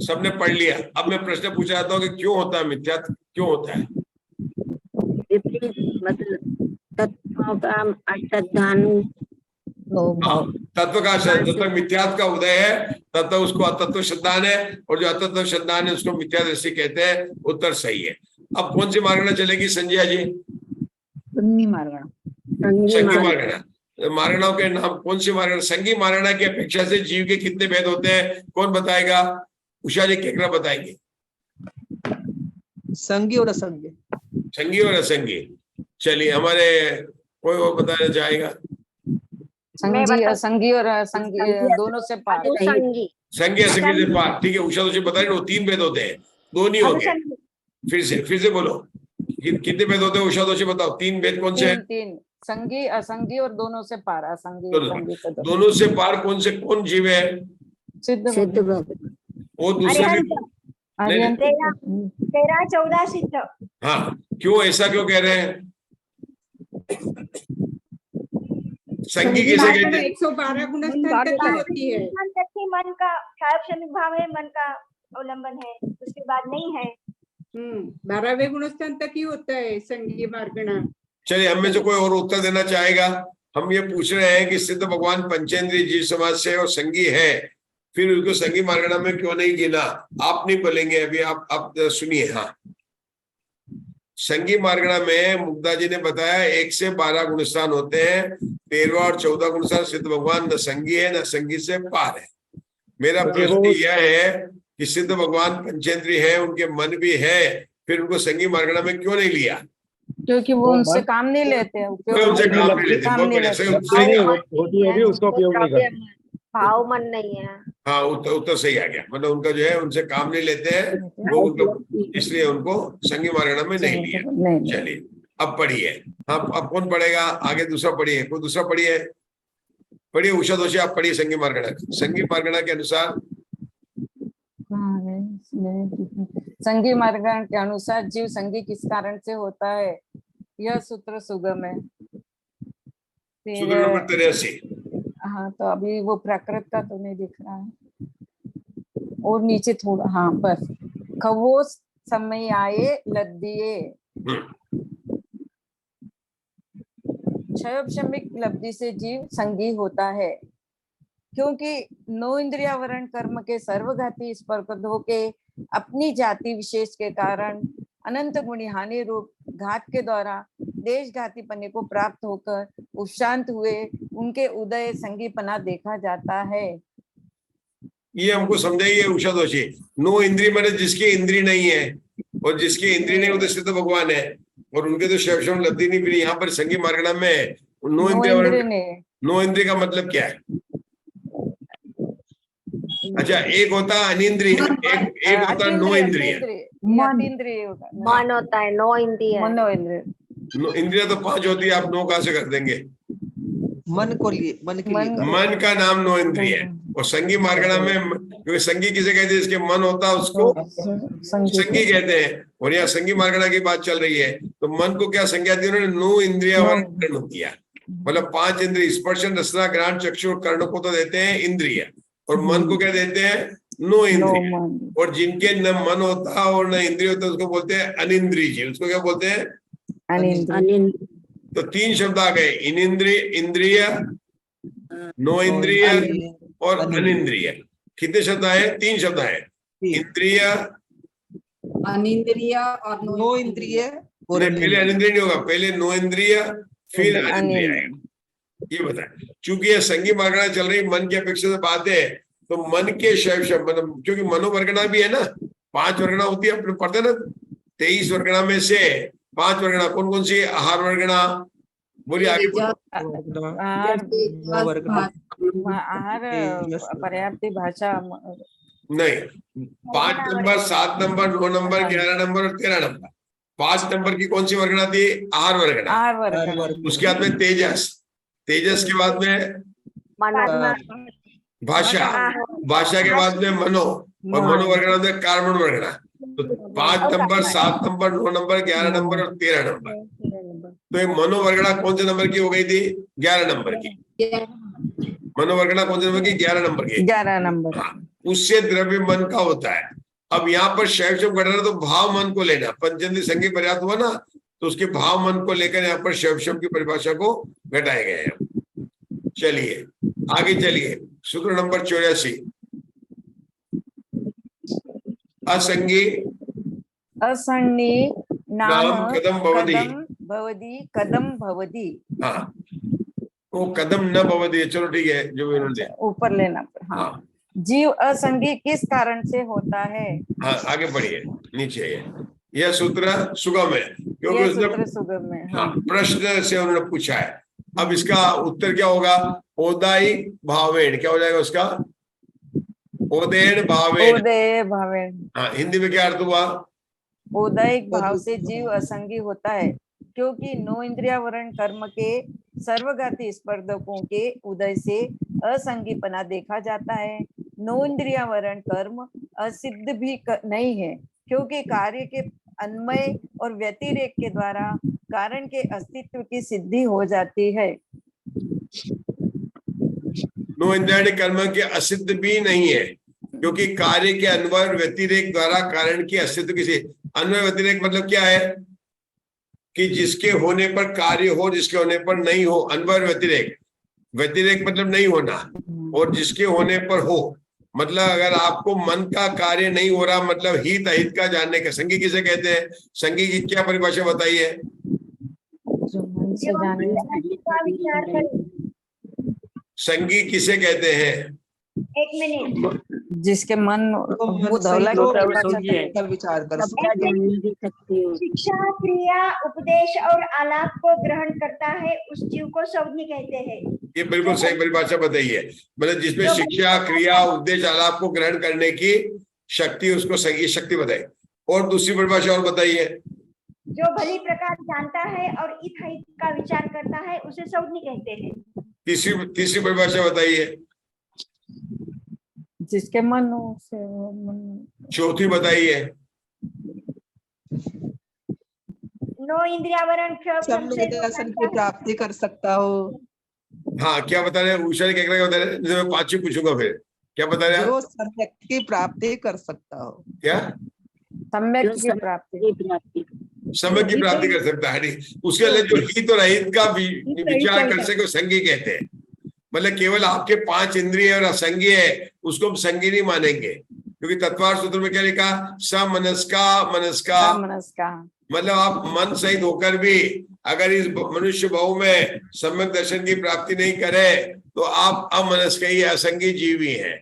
सबने पढ़ लिया। अब मैं प्रश्न पूछ रहा था कि क्यों होता है मिथ्यात्व, क्यों होता है? विपरीत मतलब तत्वों का अश्रद्धानु तत्व का, जब तक मिथ्यात्व का उदय है तब तक उसको अतत्व श्रद्धान है, और जो अतत्व श्रद्धान है उसको मिथ्या दृष्टि कहते हैं। उत्तर सही है। अब कौन सी मार्गणा चलेगी संजय जी? संगी मार्गणा। संगी मार्गणा। मार्गणाओं के नाम कौन सी मार्गणा? संगी मार्गणा की अपेक्षा से जीव के कितने भेद होते हैं? कौन बताएगा? उषा जी केकरा बताएंगे। संगी और असंगी। संगी और असंगी। चलिए, हमारे कोई और बताना चाहेगा? संगी असंगी और संगी दोनों से पार। संगी संगी असंगी से पार। ठीक है, उषा तुझे बता रही, वो 3 भेद होते हैं, 2 नहीं होंगे। फिर से बोलो, कितने भेद होते हैं? उषा दोषी बताओ, 3 भेद कौन से हैं? 3 संगी असंगी और दोनों से पार। असंगी दोनों से पार कौन से, कौन जीव है? सिद्ध वो दूसरे 13-14 सिद्ध। हाँ, क्यों ऐसा क्यों कह रहे हैं? संगी किसे कहते हैं? 112 गुणस्थान तक की होती है। मन का क्षायक्षमिक भाव है, मन का अवलंबन है, उसके बाद नहीं है। 12वें गुणस्थान तक ही होता है संगी मार्गणा। चलिए, हम में से कोई और उत्तर देना चाहेगा? हम ये पूछ रहे हैं कि सिद्ध भगवान पंचेंद्रिय जीव समाज से और संगी है, फिर उनको संगी मार्गणा में क्यों नहीं गिना? आप नहीं बोलेंगे अभी, आप सुनिए। हाँ, संगी मार्गणा में मुग्धा जी ने बताया 1 से 12 गुणस्थान होते हैं। 13वां और 14वां गुणस्थान सिद्ध भगवान न संगी है न संगी से पार है। मेरा प्रश्न यह है कि सिद्ध भगवान पंचेंद्रिय है, उनके मन भी है, फिर उनको संगी मार्गणा में क्यों नहीं लिया? क्योंकि वो उनसे काम नहीं लेते हैं। उनसे काम नहीं लेते, उसका उपयोग नहीं करते। भाव मन नहीं है। हाँ, उत्तर सही आ गया। मतलब उनका जो है, उनसे काम नहीं लेते हैं वो, उनको इसलिए उनको संगी मार्गणा में नहीं लिया। चलिए, अब पढ़िए। हाँ, अब कौन पढ़ेगा आगे? दूसरा पढ़िए, कोई दूसरा पढ़िए। पढ़िए उषा दोषी, आप पढ़िए संगी मार्गणा। संगी मार्गणा के अनुसार, संगी मार्गण के अनुसार जीव संगी किस कारण से होता है? यह सूत्र सुगम है। सूत्र नंबर 83। हाँ, तो अभी वो प्राकृत का तो नहीं दिख रहा है, और नीचे थोड़ा। हाँ, बस। खवो समय आए लद्दिए। क्षयोपशमिक लब्धि से जीव संगी होता है, क्योंकि 9 इंद्रियावरण कर्म के सर्वघाती स्पर्शों के अपनी जाति विशेष के कारण अनंत गुणी हानि रूप घात के द्वारा देशघाती पने को प्राप्त होकर उपशांत हुए उनके उदय संगीपना देखा जाता है। ये हमको समझाइए उषा दोषी। 9 इंद्रिय मैंने जिसकी इंद्री नहीं है, और जिसकी इंद्री नहीं, वो तो सिद्ध भगवान है, और उनके तो शैवशम लब्धि नहीं मिली। यहाँ पर संगी मार्गणा में 9 इंद्रिय। 9 इंद्रिय का मतलब क्या है? अच्छा, एक होता है अनिंद्रिय, एक होता है 9 इंद्रिय। मन होता है 9 इंद्रिय। इंद्रिया तो 5 होती है, आप 9 कहाँ से कर देंगे? मन को लिए, मन का नाम 9 इंद्रिय है। और संगी मार्गणा में, क्योंकि संगी किसे कहते हैं? जिसके मन होता है उसको संगी कहते हैं। और यहाँ संगी मार्गणा की बात चल रही है, तो मन को क्या संज्ञा दी उन्होंने? 9 इंद्रिया किया। मतलब 5 इंद्रिय, स्पर्श रसना घ्राण चक्षु और कर्ण को तो देते हैं इंद्रिय, और मन को क्या देते हैं? 9 इंद्रिय। और जिनके न मन होता और न इंद्रिय होता उसको बोलते हैं अनिंद्रिय जीव। उसको क्या बोलते हैं? तो 3 शब्द आ गए, इनिंद्रिय, इंद्रिय, 9 इंद्रिय और अनिंद्रिय। कितने शब्द आए? 3 शब्द आए, इंद्रिय, अनिंद्रिय और 9 इंद्रिय। पहले अनिंद्रिय नहीं होगा, पहले 9 इंद्रिय फिर अनिंद्रिय आएगा। ये बताए, चूंकि ये संगी वर्गणा चल रही मन की अपेक्षा से बात है, तो मन के मतलब क्योंकि मनोवर्गणा भी है ना, 5 वर्गणा होती है, अपने पढ़ते ना 23 वर्गणा में से 5 वर्गणा कौन कौन सी? आहार वर्गणा, बोलिए आगे बोलो। आहार पर्याप्ति भाषा नहीं, 5 नंबर, 7 नंबर, 9 नंबर, 11 नंबर और 13 नंबर। 5 नंबर की कौन सी वर्गणा थी? आहार वर्गणा। आहार वर्गणा। उसके बाद में तेजस, तेजस के बाद में भाषा, भाषा के बाद में मनो, और मनोवर्गणा में कार्बन वर्गणा। तो 5 नंबर, 7 नंबर, 9 नंबर, 11 नंबर और 13 नंबर। तो ये मनोवर्गणा कौन से नंबर की हो गई थी? 11 नंबर की। मनोवर्गणा कौन से नंबर की? 11 नंबर की। 11 नंबर। हाँ, उससे द्रव्य मन का होता है। अब यहाँ पर शैव शब्द घटाना, तो भाव मन को लेना, पंचेंद्रिय संगी पर्याप्त हुआ ना, तो उसके भाव मन को लेकर यहाँ पर शैव शब्द की परिभाषा को घटाए गए हैं। चलिए आगे चलिए, सूत्र नंबर 84। असंगी असंगी नाम कदम भवति। कदम भवति। हाँ, वो कदम न भवति, चलो ठीक है, जो भी उन्होंने ऊपर लेना। हाँ। जीव असंगी किस कारण से होता है? हाँ, आगे बढ़िए, नीचे है यह सूत्र सुगम है, क्योंकि यह सूत्र सुगम है। हाँ, प्रश्न से उन्होंने पूछा है। अब इसका उत्तर क्या होगा? ओदायिक भावेन, क्या हो जाएगा उसका? ओदेन भावेन। ओदय भावेन। हाँ, हिंदी में क्या अर्थ हुआ? ओदायिक भाव से जीव असंगी होता है, क्योंकि 9 इंद्रियावरण कर्म के सर्वघाती स्पर्धकों के उदय से असंगीपना देखा जाता है। 9 इंद्रियावरण कर्म असिद्ध भी नहीं है, क्योंकि कार्य के अन्वय और व्यतिरेक के द्वारा कारण के अस्तित्व की सिद्धि हो जाती है। 9 इंद्रिय कर्म के असिद्ध भी नहीं है, क्योंकि कार्य के अन्वय और व्यतिरेक द्वारा कारण की अस्तित्व की। अन्वय व्यतिरेक मतलब क्या है? कि जिसके होने पर कार्य हो, जिसके होने पर नहीं हो। अन्वय व्यतिरेक, व्यतिरेक मतलब नहीं होना, और जिसके होने पर हो, मतलब अगर आपको मन का कार्य नहीं हो रहा, मतलब हित अहित का जानने का। संगी किसे कहते हैं? संगी की क्या परिभाषा बताइए? संगी किसे कहते हैं? 1 मिनट। जिसके मन विचार कर शिक्षा, क्रिया, उपदेश और आलाप को ग्रहण करता है, उस जीव को सौज्ञ कहते हैं। ये बिल्कुल सही परिभाषा बताइए। मतलब जिसमें शिक्षा, क्रिया, उपदेश, आलाप को ग्रहण करने की शक्ति, उसको संगी शक्ति बताइए। और दूसरी परिभाषा और बताइए। जो भली प्रकार जानता है और हित हित का विचार करता है, उसे सौज्ञ कहते हैं। तीसरी परिभाषा बताइए। जिसके मन हो से चौथी बताइए। 9 इंद्रियावरण दर्शन की प्राप्ति कर सकता हो। हाँ, क्या बता रहे हैं? उषा क्या बता रहे हैं? मैं 5 पूछूंगा फिर। क्या बता रहे हैं? जो सम्यक की प्राप्ति कर सकता हो। क्या? सम्यक की प्राप्ति। समय की प्राप्ति कर सकता है। उसके लिए जो हित और अहित का विचार कर सके संगी कहते हैं। मतलब केवल आपके 5 इंद्रिय और असंगी है, उसको हम संगी नहीं मानेंगे, क्योंकि तत्वार सूत्र में क्या लिखा? समनस्का। मतलब आप मन सहित होकर भी अगर इस मनुष्य भाव में सम्यक दर्शन की प्राप्ति नहीं करे, तो आप अमनस्क ही, असंगी जीवी हैं।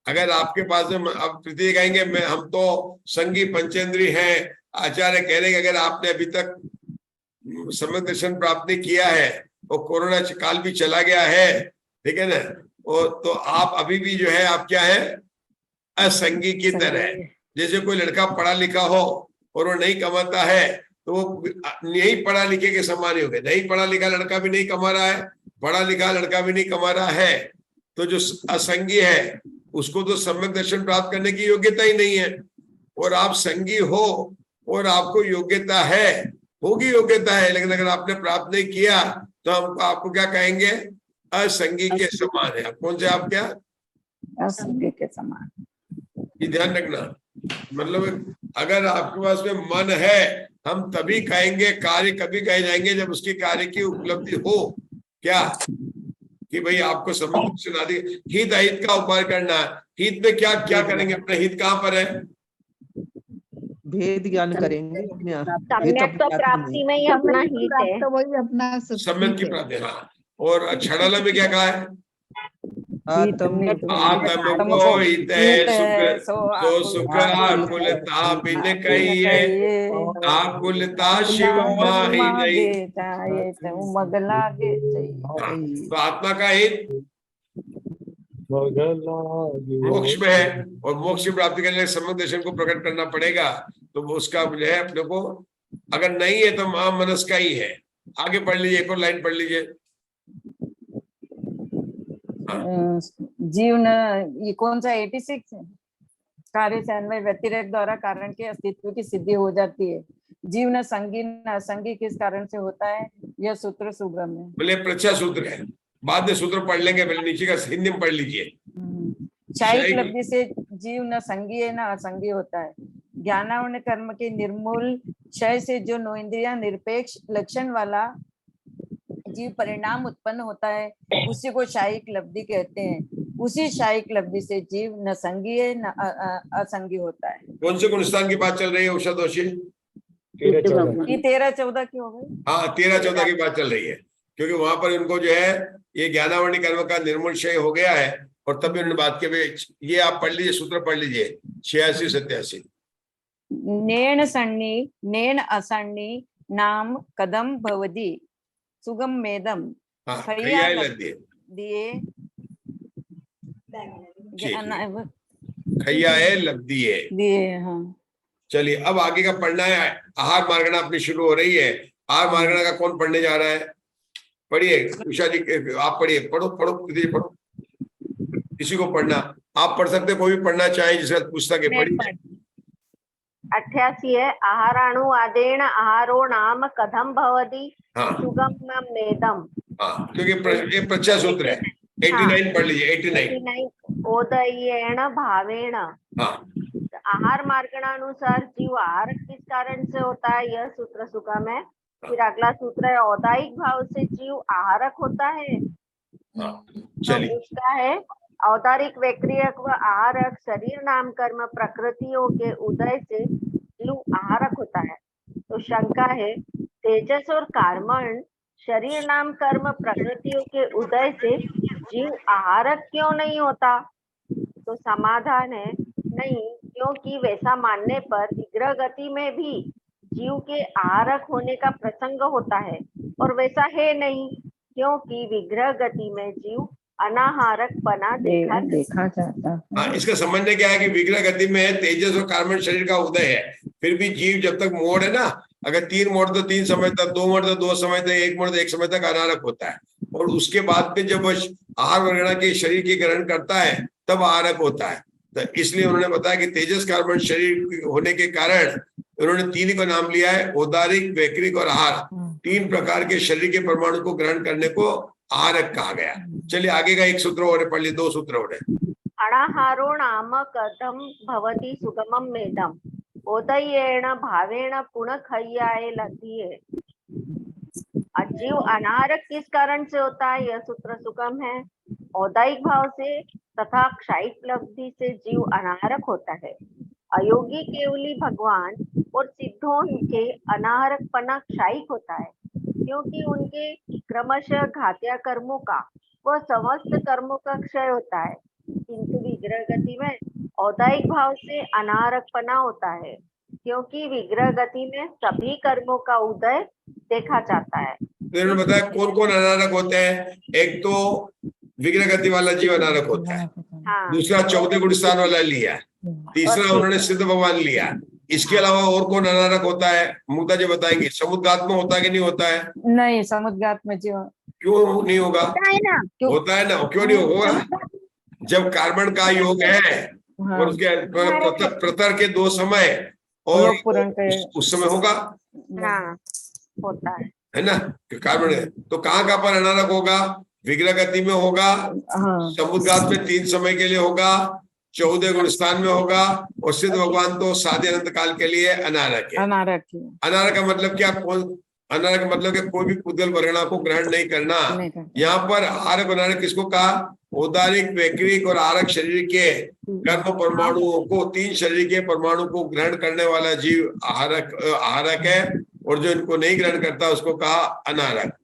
अगर आपके पास में अब प्रति कहेंगे हम तो संगी पंचेंद्रिय हैं, आचार्य कह रहे हैं अगर आपने अभी तक सम्यक दर्शन प्राप्त नहीं किया है और कोरोना काल भी चला गया है, ठीक है ना, और तो आप अभी भी जो है आप क्या है? असंगी की तरह। जैसे कोई लड़का पढ़ा लिखा हो और वो नहीं कमाता है, तो वो नहीं पढ़ा लिखे के समान ही हो गए। नहीं पढ़ा लिखा लड़का भी नहीं कमा रहा है, पढ़ा लिखा लड़का भी नहीं कमा रहा है, तो जो असंगी है उसको तो सम्यक दर्शन प्राप्त करने की योग्यता ही नहीं है। और आप संगी हो और आपको योग्यता है, होगी योग्यता है, लेकिन अगर आपने प्राप्त नहीं किया तो हम आपको क्या कहेंगे? असंगी के समान है। कौन से? आप क्या? असंगी के समान। ये ध्यान रखना। मतलब अगर आपके पास में मन है, हम तभी कहेंगे, कार्य कभी कहे जाएंगे जब उसकी कार्य की उपलब्धि हो। क्या? कि भाई आपको समझ सुना दी, हित अहित का उपाय करना है। हित में क्या क्या करेंगे? अपने हित कहाँ पर है? भेद ज्ञान करेंगे अपने आप। सम्यक तो प्राप्ति में ही अपना हित है। तो वही अपना सम्यक की प्राप्ति। हाँ, और छड़ाला में क्या कहा है? आत्म आत्म को हित है सुख सो सुख आकुलता बिन कही है, आकुलता शिव माही नहीं। तो आत्मा का हित मोक्ष में है, और मोक्ष की प्राप्ति के लिए सम्यक दर्शन को प्रकट करना पड़ेगा। तो वो उसका जो है अपने को, अगर नहीं है तो महामनस का ही है। आगे पढ़ लीजिए, एक और लाइन पढ़ लीजिए। जीव न, ये कौन सा 86 है? कार्य से अन्वय व्यतिरेक द्वारा कारण के अस्तित्व की सिद्धि हो जाती है। जीव न संगी न असंगी किस कारण से होता है? यह सूत्र सुगम है। बोले प्रचा सूत्र है, बाद में सूत्र पढ़ लेंगे, पहले नीचे का हिंदी में पढ़ लीजिए। क्षयिक लब्धि से जीव न संगी है न असंगी होता है। ज्ञानावर्ण कर्म के निर्मूल क्षय से जो नो इंद्रिया निरपेक्ष लक्षण वाला जीव परिणाम उत्पन्न होता है, उसी को शायिक लब्धि कहते हैं। उसी शायिक लब्धि से जीव न संगी है न असंगी होता है। कौन से गुणस्थान की बात चल रही है उषा दोषी? 13-14 की हो गई। हाँ, 13-14 की बात चल रही है, क्योंकि वहां पर उनको जो है ये ज्ञानावरणी कर्म का निर्मूल क्षय हो गया है, और तभी उन्होंने बात की। ये आप पढ़ लीजिए, सूत्र पढ़ लीजिए 86-87। नेण सन्नी नेण असन्नी नाम कदम भवदी सुगम मेदम खैया दिए खैया है लब्धि है दिए। हाँ, चलिए अब आगे का पढ़ना है। आहार मार्गणा अपनी शुरू हो रही है। आहार मार्गणा का कौन पढ़ने जा रहा है? पढ़िए उषा जी, आप पढ़िए, पढ़ो पढ़ो, किसी को पढ़ना आप पढ़ सकते, कोई भी पढ़ना चाहे जिसका पुस्तक है पढ़िए। 88 है। आहाराणु आदेन आहारो नाम कथम भवति सुगम मेदम। हाँ, क्योंकि ये प्रचा सूत्र है। 89 पढ़ लीजिए। 89 ओदयेण भावेण। हाँ, आहार मार्गणानुसार जीव आहार किस कारण से होता है? यह सूत्र सुगम है। फिर अगला सूत्र है औदायिक भाव से जीव आहारक होता है। चलिए उसका है औदारिक वैक्रियक व आहारक शरीर नाम कर्म प्रकृतियों के उदय से जीव आहारक होता है। तो शंका है, तेजस और कार्मण शरीर नाम कर्म प्रकृतियों के उदय से जीव आहारक क्यों नहीं होता? तो समाधान है नहीं, क्योंकि वैसा मानने पर विग्रह गति में भी जीव के आहारक होने का प्रसंग होता है, और वैसा है नहीं, क्योंकि विग्रह गति में जीव अनाहारक पना देखा जाता है। हाँ, इसका समझने क्या है कि विग्रह गति में तेजस और कार्बन शरीर का उदय है, फिर भी जीव जब तक मोड़ है ना, अगर 3 मोड़ तो 3 समय तक, 2 मोड़ तो 2 समय तक, 1 मोड़ तो 1 समय तक अनाहारक होता है, और उसके बाद में जब आहार वगैरह के शरीर की ग्रहण करता है तब आहारक होता है। तो इसलिए उन्होंने बताया कि तेजस कार्बन शरीर होने के कारण उन्होंने 3 को नाम लिया है, औदारिक, वैक्रिक और आहार। 3 प्रकार के शरीर के परमाणु को ग्रहण करने को आहारक कहा गया। चलिए आगे का एक सूत्र और पढ़ लीजिए, 2 सूत्र और। अनाहारो नाम कथम भवति सुगमम मेदम ओदयेण भावेण पुनःखय्याय लब्धिये। जीव अनाहारक किस कारण से होता है? यह सूत्र सुगम है। औदायिक भाव से तथा क्षयिक लब्धि से जीव अनाहारक होता है। अयोगी केवली भगवान और सिद्धों के अनाहारकपना क्षयिक होता है, क्योंकि उनके क्रमशः घात्या कर्मों का व समस्त कर्मों का क्षय होता है, किंतु विग्रह गति में औदायिक भाव से अनाहारकपना होता है, क्योंकि विग्रह गति में सभी कर्मों का उदय देखा जाता है। उन्होंने बताया कौन कौन अनाहारक होते हैं। एक तो विग्रह गति वाला जीव अनाहारक होता है, दूसरा 14 गुण स्थान वाला लिया, तीसरा उन्होंने सिद्ध भगवान लिया। इसके अलावा और कौन अनाहारक होता है? मुक्ता जी बताएंगे। समुद्गात्म होता है कि नहीं होता है? नहीं, समुद्गात्म जीव क्यों नहीं होगा? होता है ना, क्यों नहीं होगा? जब कार्बन का योग है और उसके प्रतर के 2 समय और उस समय होगा, होता है ना, कार्बन है। तो कहाँ पर अनाहारक होगा? विग्रह गति में होगा, समुद्गात में 3 समय के लिए होगा, 14 गुण स्थान में होगा, और सिद्ध भगवान तो साधे अनंत काल के लिए अनाहारक है। अनाहारक का मतलब क्या? अनारक मतलब कि कोई भी पुद्गल वर्णा को ग्रहण नहीं करना। यहाँ पर आहारक और अनारक किसको कहा? औदारिक, वैक्रिक और आरक शरीर के कर्म परमाणुओं को, 3 शरीर के परमाणु को ग्रहण करने वाला जीव आहारक है, और जो इनको नहीं ग्रहण करता उसको कहा अनारक।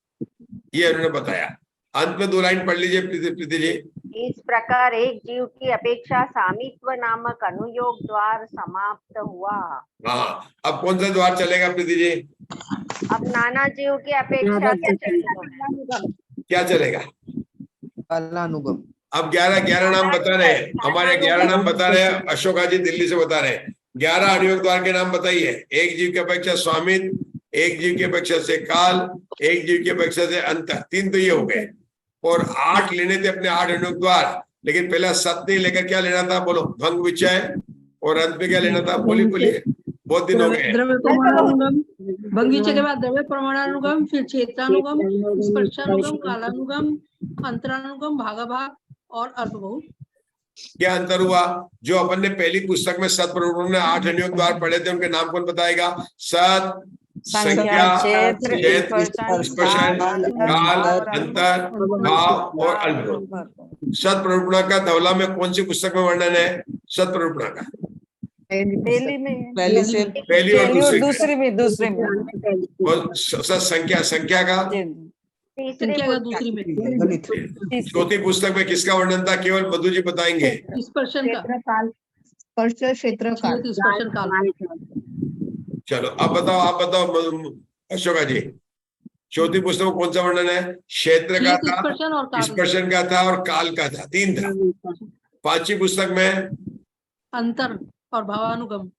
ये उन्होंने बताया। अंत में 2 लाइन पढ़ लीजिए प्रीति जी। इस प्रकार एक जीव की अपेक्षा सामित्व नामक अनुयोग द्वार समाप्त हुआ। हाँ, अब कौन सा द्वार चलेगा प्रीति जी? अब नाना जीव की अपेक्षा क्या चलेगा? क्या चलेगा? कालानुगम। अब 11 नाम बता रहे हैं, हमारे 11 नाम बता रहे हैं, अशोका जी दिल्ली से बता रहे हैं। 11 अनुयोग द्वार के नाम बताइए। एक जीव की अपेक्षा स्वामित्व, एक जीव की अपेक्षा से काल, एक जीव की अपेक्षा से अंतर, 3 तो ये हो गए। और 8 लेने थे अपने 8 अनुयोग द्वार, लेकिन पहला 7 नहीं लेकर क्या लेना था? बोलो, भंग विचय, और अंत में क्या लेना था? बोलिए, बहुत दिन हो गए। द्रव्य प्रमाणानुगम, भंग विचय के बाद द्रव्य प्रमाणानुगम, फिर क्षेत्रानुगम, स्पर्शानुगम, कालानुगम, अंतरानुगम, भागाभाग और अल्पभूत। क्या अंतर हुआ? जो अपन ने पहली पुस्तक में सत प्रवृत्ति में 8 अनुयोग द्वार पढ़े थे, उनके नाम कौन बताएगा? सत, संख्या, क्षेत्र, स्पर्शन, काल, अंतर, भाव और अल्पभूत। सत प्रवृत्ति का धवला में कौन सी पुस्तक में वर्णन है सत प्रवृत्ति का? पहली और दूसरी में। और संख्या का दूसरी में। चौथी पुस्तक में किसका वर्णन था? केवल मधु जी बताएंगे। स्पर्शन का, स्पर्श क्षेत्र काल। स्पर्शन काल। चलो अब बताओ, आप बताओ अशोका जी, चौथी पुस्तक में कौन सा वर्णन है? क्षेत्र का था, स्पर्शन का था और काल का था, 3 था। 5वीं पुस्तक में अंतर और भावानुगम।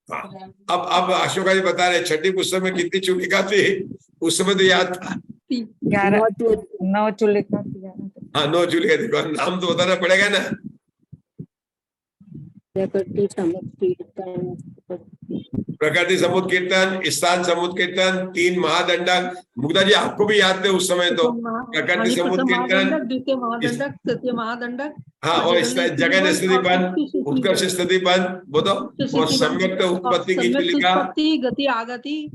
अब अशोका जी बता रहे 6ठी पुस्तक में कितनी चूलिका थी? उस समय तो याद था 9 चूलिका। हाँ, 9 चूलिका थी। नाम तो बताना पड़ेगा ना। प्रकृति समुद्र कीर्तन, स्थान समुद्र कीर्तन, 3 महादंडक। मुग्धा जी आपको भी याद थे उस समय तो? प्रकृति समुद्र कीर्तन, द्वितीय महादंडक, तृतीय महादंडक, हाँ, और जगन स्थिति बंध, उत्कर्ष स्थिति बंध, बोलो, और सम्यक उत्पत्ति की चूलिका, गति आगति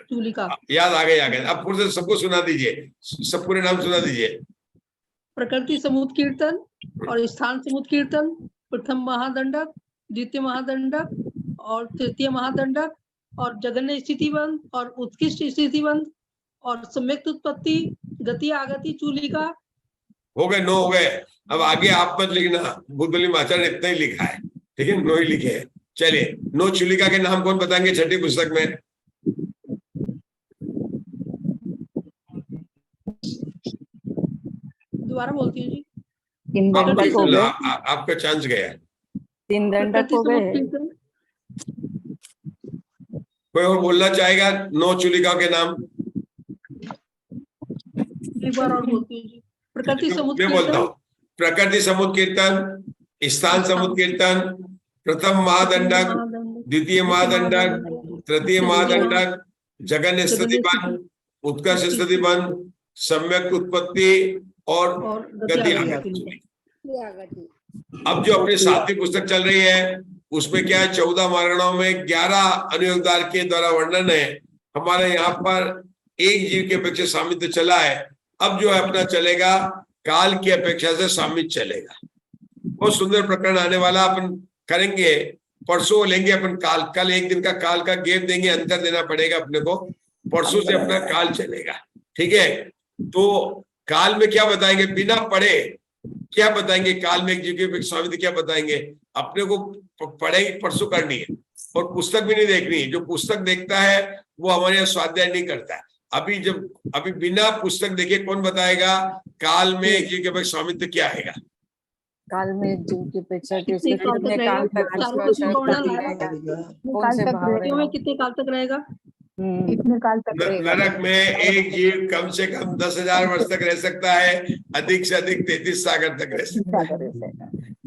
चूलिका। याद आ गए। अब पूरे सबको सुना दीजिए, सब पूरे नाम सुना दीजिए। प्रकृति समुद्र कीर्तन और स्थान समुद्र कीर्तन, प्रथम महादंडक, द्वितीय महादंडक और तृतीय महादंडक, और जगन्य स्थिति बंध और उत्कृष्ट स्थिति बंध और सम्यक उत्पत्ति, गति आगति चूलिका। हो गए, 9 हो गए। अब आगे आप मत लिखना, बुद्धली आचार्य ने इतना ही लिखा है, ठीक है, 9 ही लिखे हैं। चलिए, 9 चूलिका के नाम कौन बताएंगे 6ठी पुस्तक में? दोबारा बोलती हूँ जी। आपका चांस गया। 3 दंडक हो गए। कोई और बोलना चाहेगा 9 चूलिका के नाम? एक बार और बोलती हूँ जी। प्रकृति समुद्र मैं बोलता हूँ। प्रकृति समुद्र कीर्तन, स्थान समुद्र कीर्तन, प्रथम महादंडक, द्वितीय महादंडक, तृतीय महादंडक, जगन स्थिति बंध, उत्कर्ष स्थिति बंध, सम्यक उत्पत्ति और गति आगति। अब जो अपनी 7वीं पुस्तक चल रही है उसमें क्या है, 14 मारणों में 11 अनुयोग द्वार के द्वारा वर्णन है। हमारे यहाँ पर एक जीव की अपेक्षा सामित्य चला है। अब जो है अपना चलेगा काल की अपेक्षा से सामित्य चलेगा। बहुत सुंदर प्रकरण आने वाला, अपन करेंगे परसों, लेंगे अपन काल। कल एक दिन का काल का गैप देंगे, अंतर देना पड़ेगा अपने को। परसों से अपना काल चलेगा, ठीक है। तो काल में क्या बताएंगे बिना पढ़े, क्या बताएंगे काल में एक जीव की अपेक्षा सामित्य क्या बताएंगे? अपने को पढ़ाई परसों करनी है और पुस्तक भी नहीं देखनी है। जो पुस्तक देखता है वो हमारे यहाँ स्वाध्याय नहीं करता है। अभी बिना पुस्तक देखे कौन बताएगा काल में एक जीव की अपेक्षा स्वामित्व क्या आएगा? काल में एक जीव की अपेक्षा कितने काल तक कितने काल तक रहेगा? कितने काल तक रहेगा? नरक में एक जीव कम से कम 10,000 वर्ष तक रह सकता है, अधिक से अधिक 33 सागर तक रह सकता है।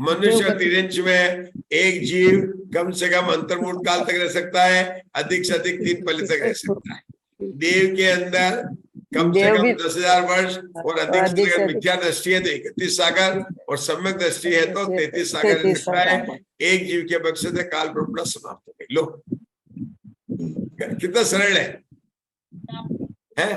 मनुष्य तिरंज में एक जीव कम से कम अंतर्मूल काल तक रह सकता है, अधिक से अधिक 3 पल तक रह सकता है। देव के अंदर कम से कम 10,000 वर्ष और अधिक से अधिक मिथ्या दृष्टि है तो 31 सागर और सम्यक दृष्टि है तो 33 सागर रह सकता है। एक जीव के बक्से से काल प्रपूर्ण समाप्त हो गई। लो कितना सरल है। है।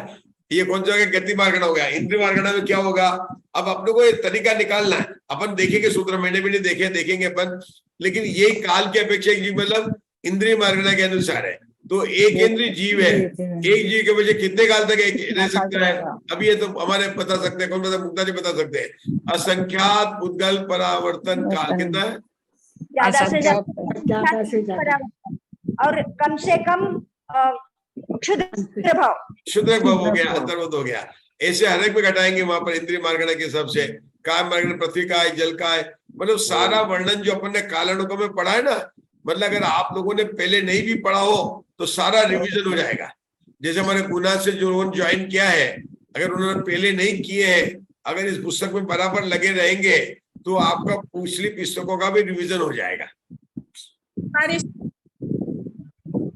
ये कौन सा गति मार्गण हो गया। इंद्रिय मार्गण में क्या होगा, अब अपने को एक तरीका निकालना है। अपन देखेंगे सूत्र, मैंने भी नहीं देखे, देखेंगे अपन, लेकिन ये काल की अपेक्षा मतलब इंद्रिय मार्गण के अनुसार है। तो एक इंद्रिय जीव है, एक जीव के वजह कितने काल तक रह सकता है। अब ये तो हमारे बता सकते हैं, कौन बता, मुक्ता जी बता सकते हैं। असंख्यात उद्गल परावर्तन काल कितना है, ज्यादा से ज्यादा और कम से कम क्षुद्र भाव, क्षुद्र भाव हो गया, अंतर्गत हो गया। ऐसे हर एक में घटाएंगे वहां पर इंद्रिय मार्गण के हिसाब से। काय मार्गण पृथ्वी का है, जल का है, मतलब सारा वर्णन जो अपन ने कालानुगम में पढ़ा है ना, मतलब अगर आप लोगों ने पहले नहीं भी पढ़ा हो तो सारा रिवीजन हो जाएगा। जैसे हमारे गुना से जो ज्वाइन किया है, अगर उन्होंने पहले नहीं किए हैं, अगर इस पुस्तक में बराबर लगे रहेंगे तो आपका पिछली पुस्तकों का भी रिवीजन हो जाएगा।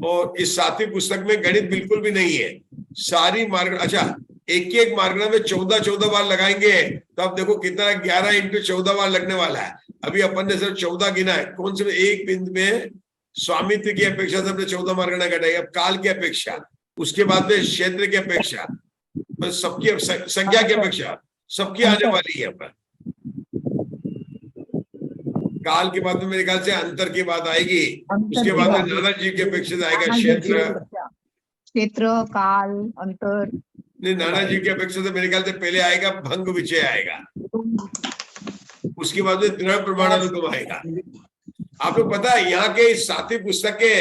और इस 7वीं पुस्तक में गणित बिल्कुल भी नहीं है, सारी मार्ग, अच्छा एक मार्गण में 14 बार लगाएंगे तो आप देखो कितना 11 इंटू 14 बार लगने वाला है। अभी अपन ने सिर्फ 14 गिना है, कौन से एक बिंदु में स्वामित्व की अपेक्षा से हमने 14 मार्गण घटाई। अब काल की अपेक्षा, उसके बाद में क्षेत्र की अपेक्षा, सबकी संख्या की अपेक्षा सबकी आने वाली है। पर काल के बाद में मेरे ख्याल से अंतर की बात आएगी, उसके बाद में नाना जीव की अपेक्षा आएगा क्षेत्र काल अंतर। नहीं, नाना जीव की अपेक्षा से मेरे ख्याल से पहले आएगा भंग विचय आएगा, उसके बाद में द्रव्य प्रमाणानुगम आएगा। आपको पता है यहाँ के इस 7वीं पुस्तक के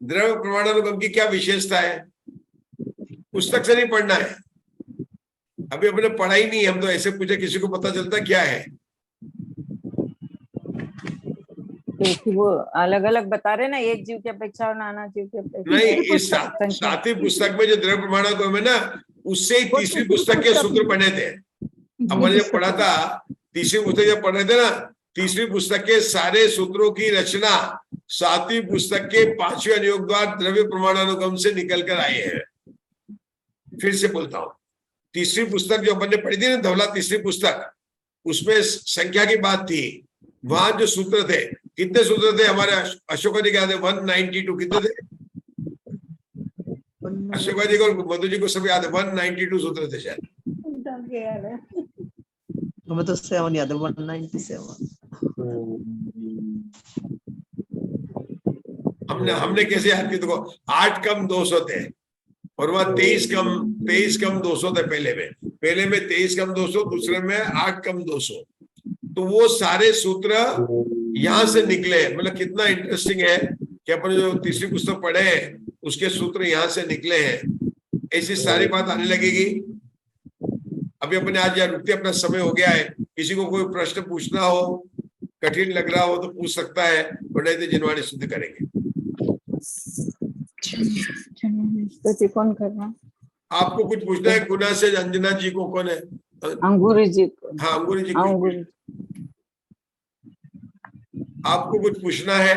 द्रव्य प्रमाणानुगम की क्या विशेषता है, पुस्तक से नहीं पढ़ना है। अभी अपने पढ़ा ही नहीं, हम तो ऐसे पूछे किसी को पता चलता क्या है। वो अलग अलग बता रहे ना, एक जीव की अपेक्षा और नाना जीव की अपेक्षा। नहीं, इस 7वीं पुस्तक में जो द्रव्य प्रमाणानुगम है ना, उससे ही 3री पुस्तक के सूत्र पढ़े थे। अपन जब पढ़ा था 3री पुस्तक जब पढ़ रहे थे ना, 3री पुस्तक के सारे सूत्रों की रचना 7वीं पुस्तक के 5वें अनुयोग द्वार द्रव्य प्रमाणानुगम से निकल कर आए हैं। फिर से बोलता हूँ, 3री पुस्तक जो अपन ने पढ़ी थी ना, धवला 3री पुस्तक, उसमें संख्या की बात थी। वहां जो सूत्र थे, कितने सूत्र थे हमारे अशोका जी के याद है 192 कितने थे, अशोका जी को मधु जी को सब याद है 192 सूत्र थे शायद। हमें तो 7 याद है 197। हमने कैसे याद की, देखो 8 कम 200 थे और वहां 23 कम 200 थे। पहले में 23 कम 200, दूसरे में 8 कम 200। तो वो सारे सूत्र यहाँ से निकले। मतलब कितना इंटरेस्टिंग है कि अपन जो 3री पुस्तक पढ़े हैं उसके सूत्र यहाँ से निकले हैं। ऐसी सारी बात आने लगेगी। अभी अपने आज यहाँ रुकते, अपना समय हो गया है। किसी को कोई प्रश्न पूछना हो, कठिन लग रहा हो तो पूछ सकता है, वरना तो जिनवाणी शुद्ध करेंगे। कौन करना, आपको कुछ पूछना है? गुना से अंजना जी को, कौन है? अंगूरी जी को। हाँ, अंगूरी जी। आपको कुछ पूछना है?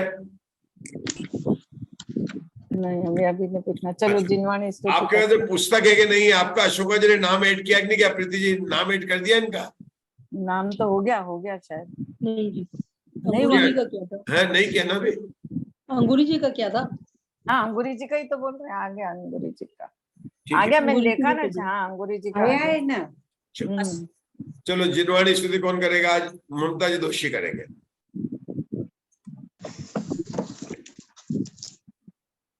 नहीं, हमें अभी नहीं पूछना। चलो जिनवाणी। आपके पास पुस्तक है कि नहीं? आपका अशोका जी ने नाम ऐड किया कि नहीं किया? प्रीति जी नाम ऐड कर दिया इनका? नाम तो हो गया शायद। नहीं, अंगूरी का क्या था? है नहीं क्या ना भाई? अंगूरी जी का क्या था? हाँ, अंगूरी जी का ही तो बोल रहे हैं। आ गया अंगूरी जी का, आ गया, मैंने देखा ना। हाँ, अंगूरी जी का है ना। चलो जिनवाणी स्तुति कौन करेगा आज? ममता जी दोषी करेंगे।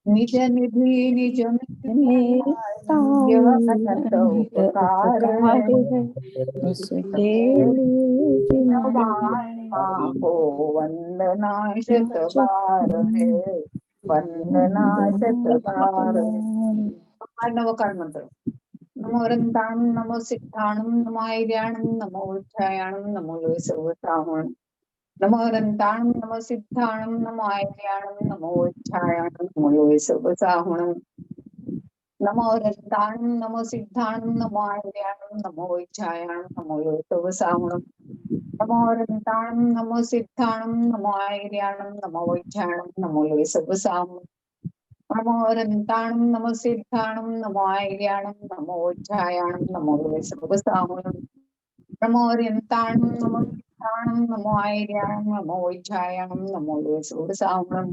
निज निधि निज वंदना शतबार है, वंदना शतबार। नवकार मंत्र। नमो रंताणं नमो सिद्धाणं नमो ऐर्याणं नमो उच्छायाणं नमो लोयसवताहं। नमो रंताणं नमो सिद्धाणं नमो ऐर्याणं नमो उच्छायाणं नमो लोयसवताहं। नमो रंताणं नमो सिद्धाणं नमो ऐर्याणं नमो उच्छायाणं नमो लोयसवताहं। नमो रंताणं नमो सिद्धाणं नमो ऐर्याणं नमो उच्छायाणं नमो लोयसवताहं। नमो रंताणं नमो सिद्धाणं नमो ऐर्याणं नमो उच्छायाणं नमो लोयसवताहं। नमो रंताणं नमो सिद्धाणं नमो ऐर्याणं नमो उच्छायाणं नमो लोयसवताहं।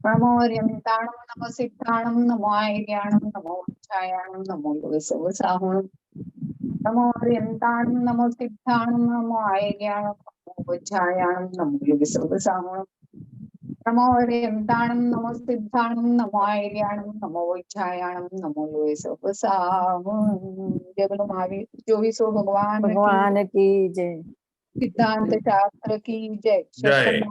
नमो अर्यन्ताणं नमो सिद्धाणं नमो आयर्याणं नमो छायाणं नमो योगसवसाहुणं नमो अर्यन्ताणं नमो सिद्धाणं नमो आयर्याणं नमो छायाणं नमो योगसवसाहुणं नमो अर्यन्ताणं नमो सिद्धाणं नमो आयर्याणं नमो छायाणं नमो योगसवसाहुणं। जय बोलो महावीर 24 भगवान की भगवान की जय। सिद्धांत शास्त्र की जय। जय।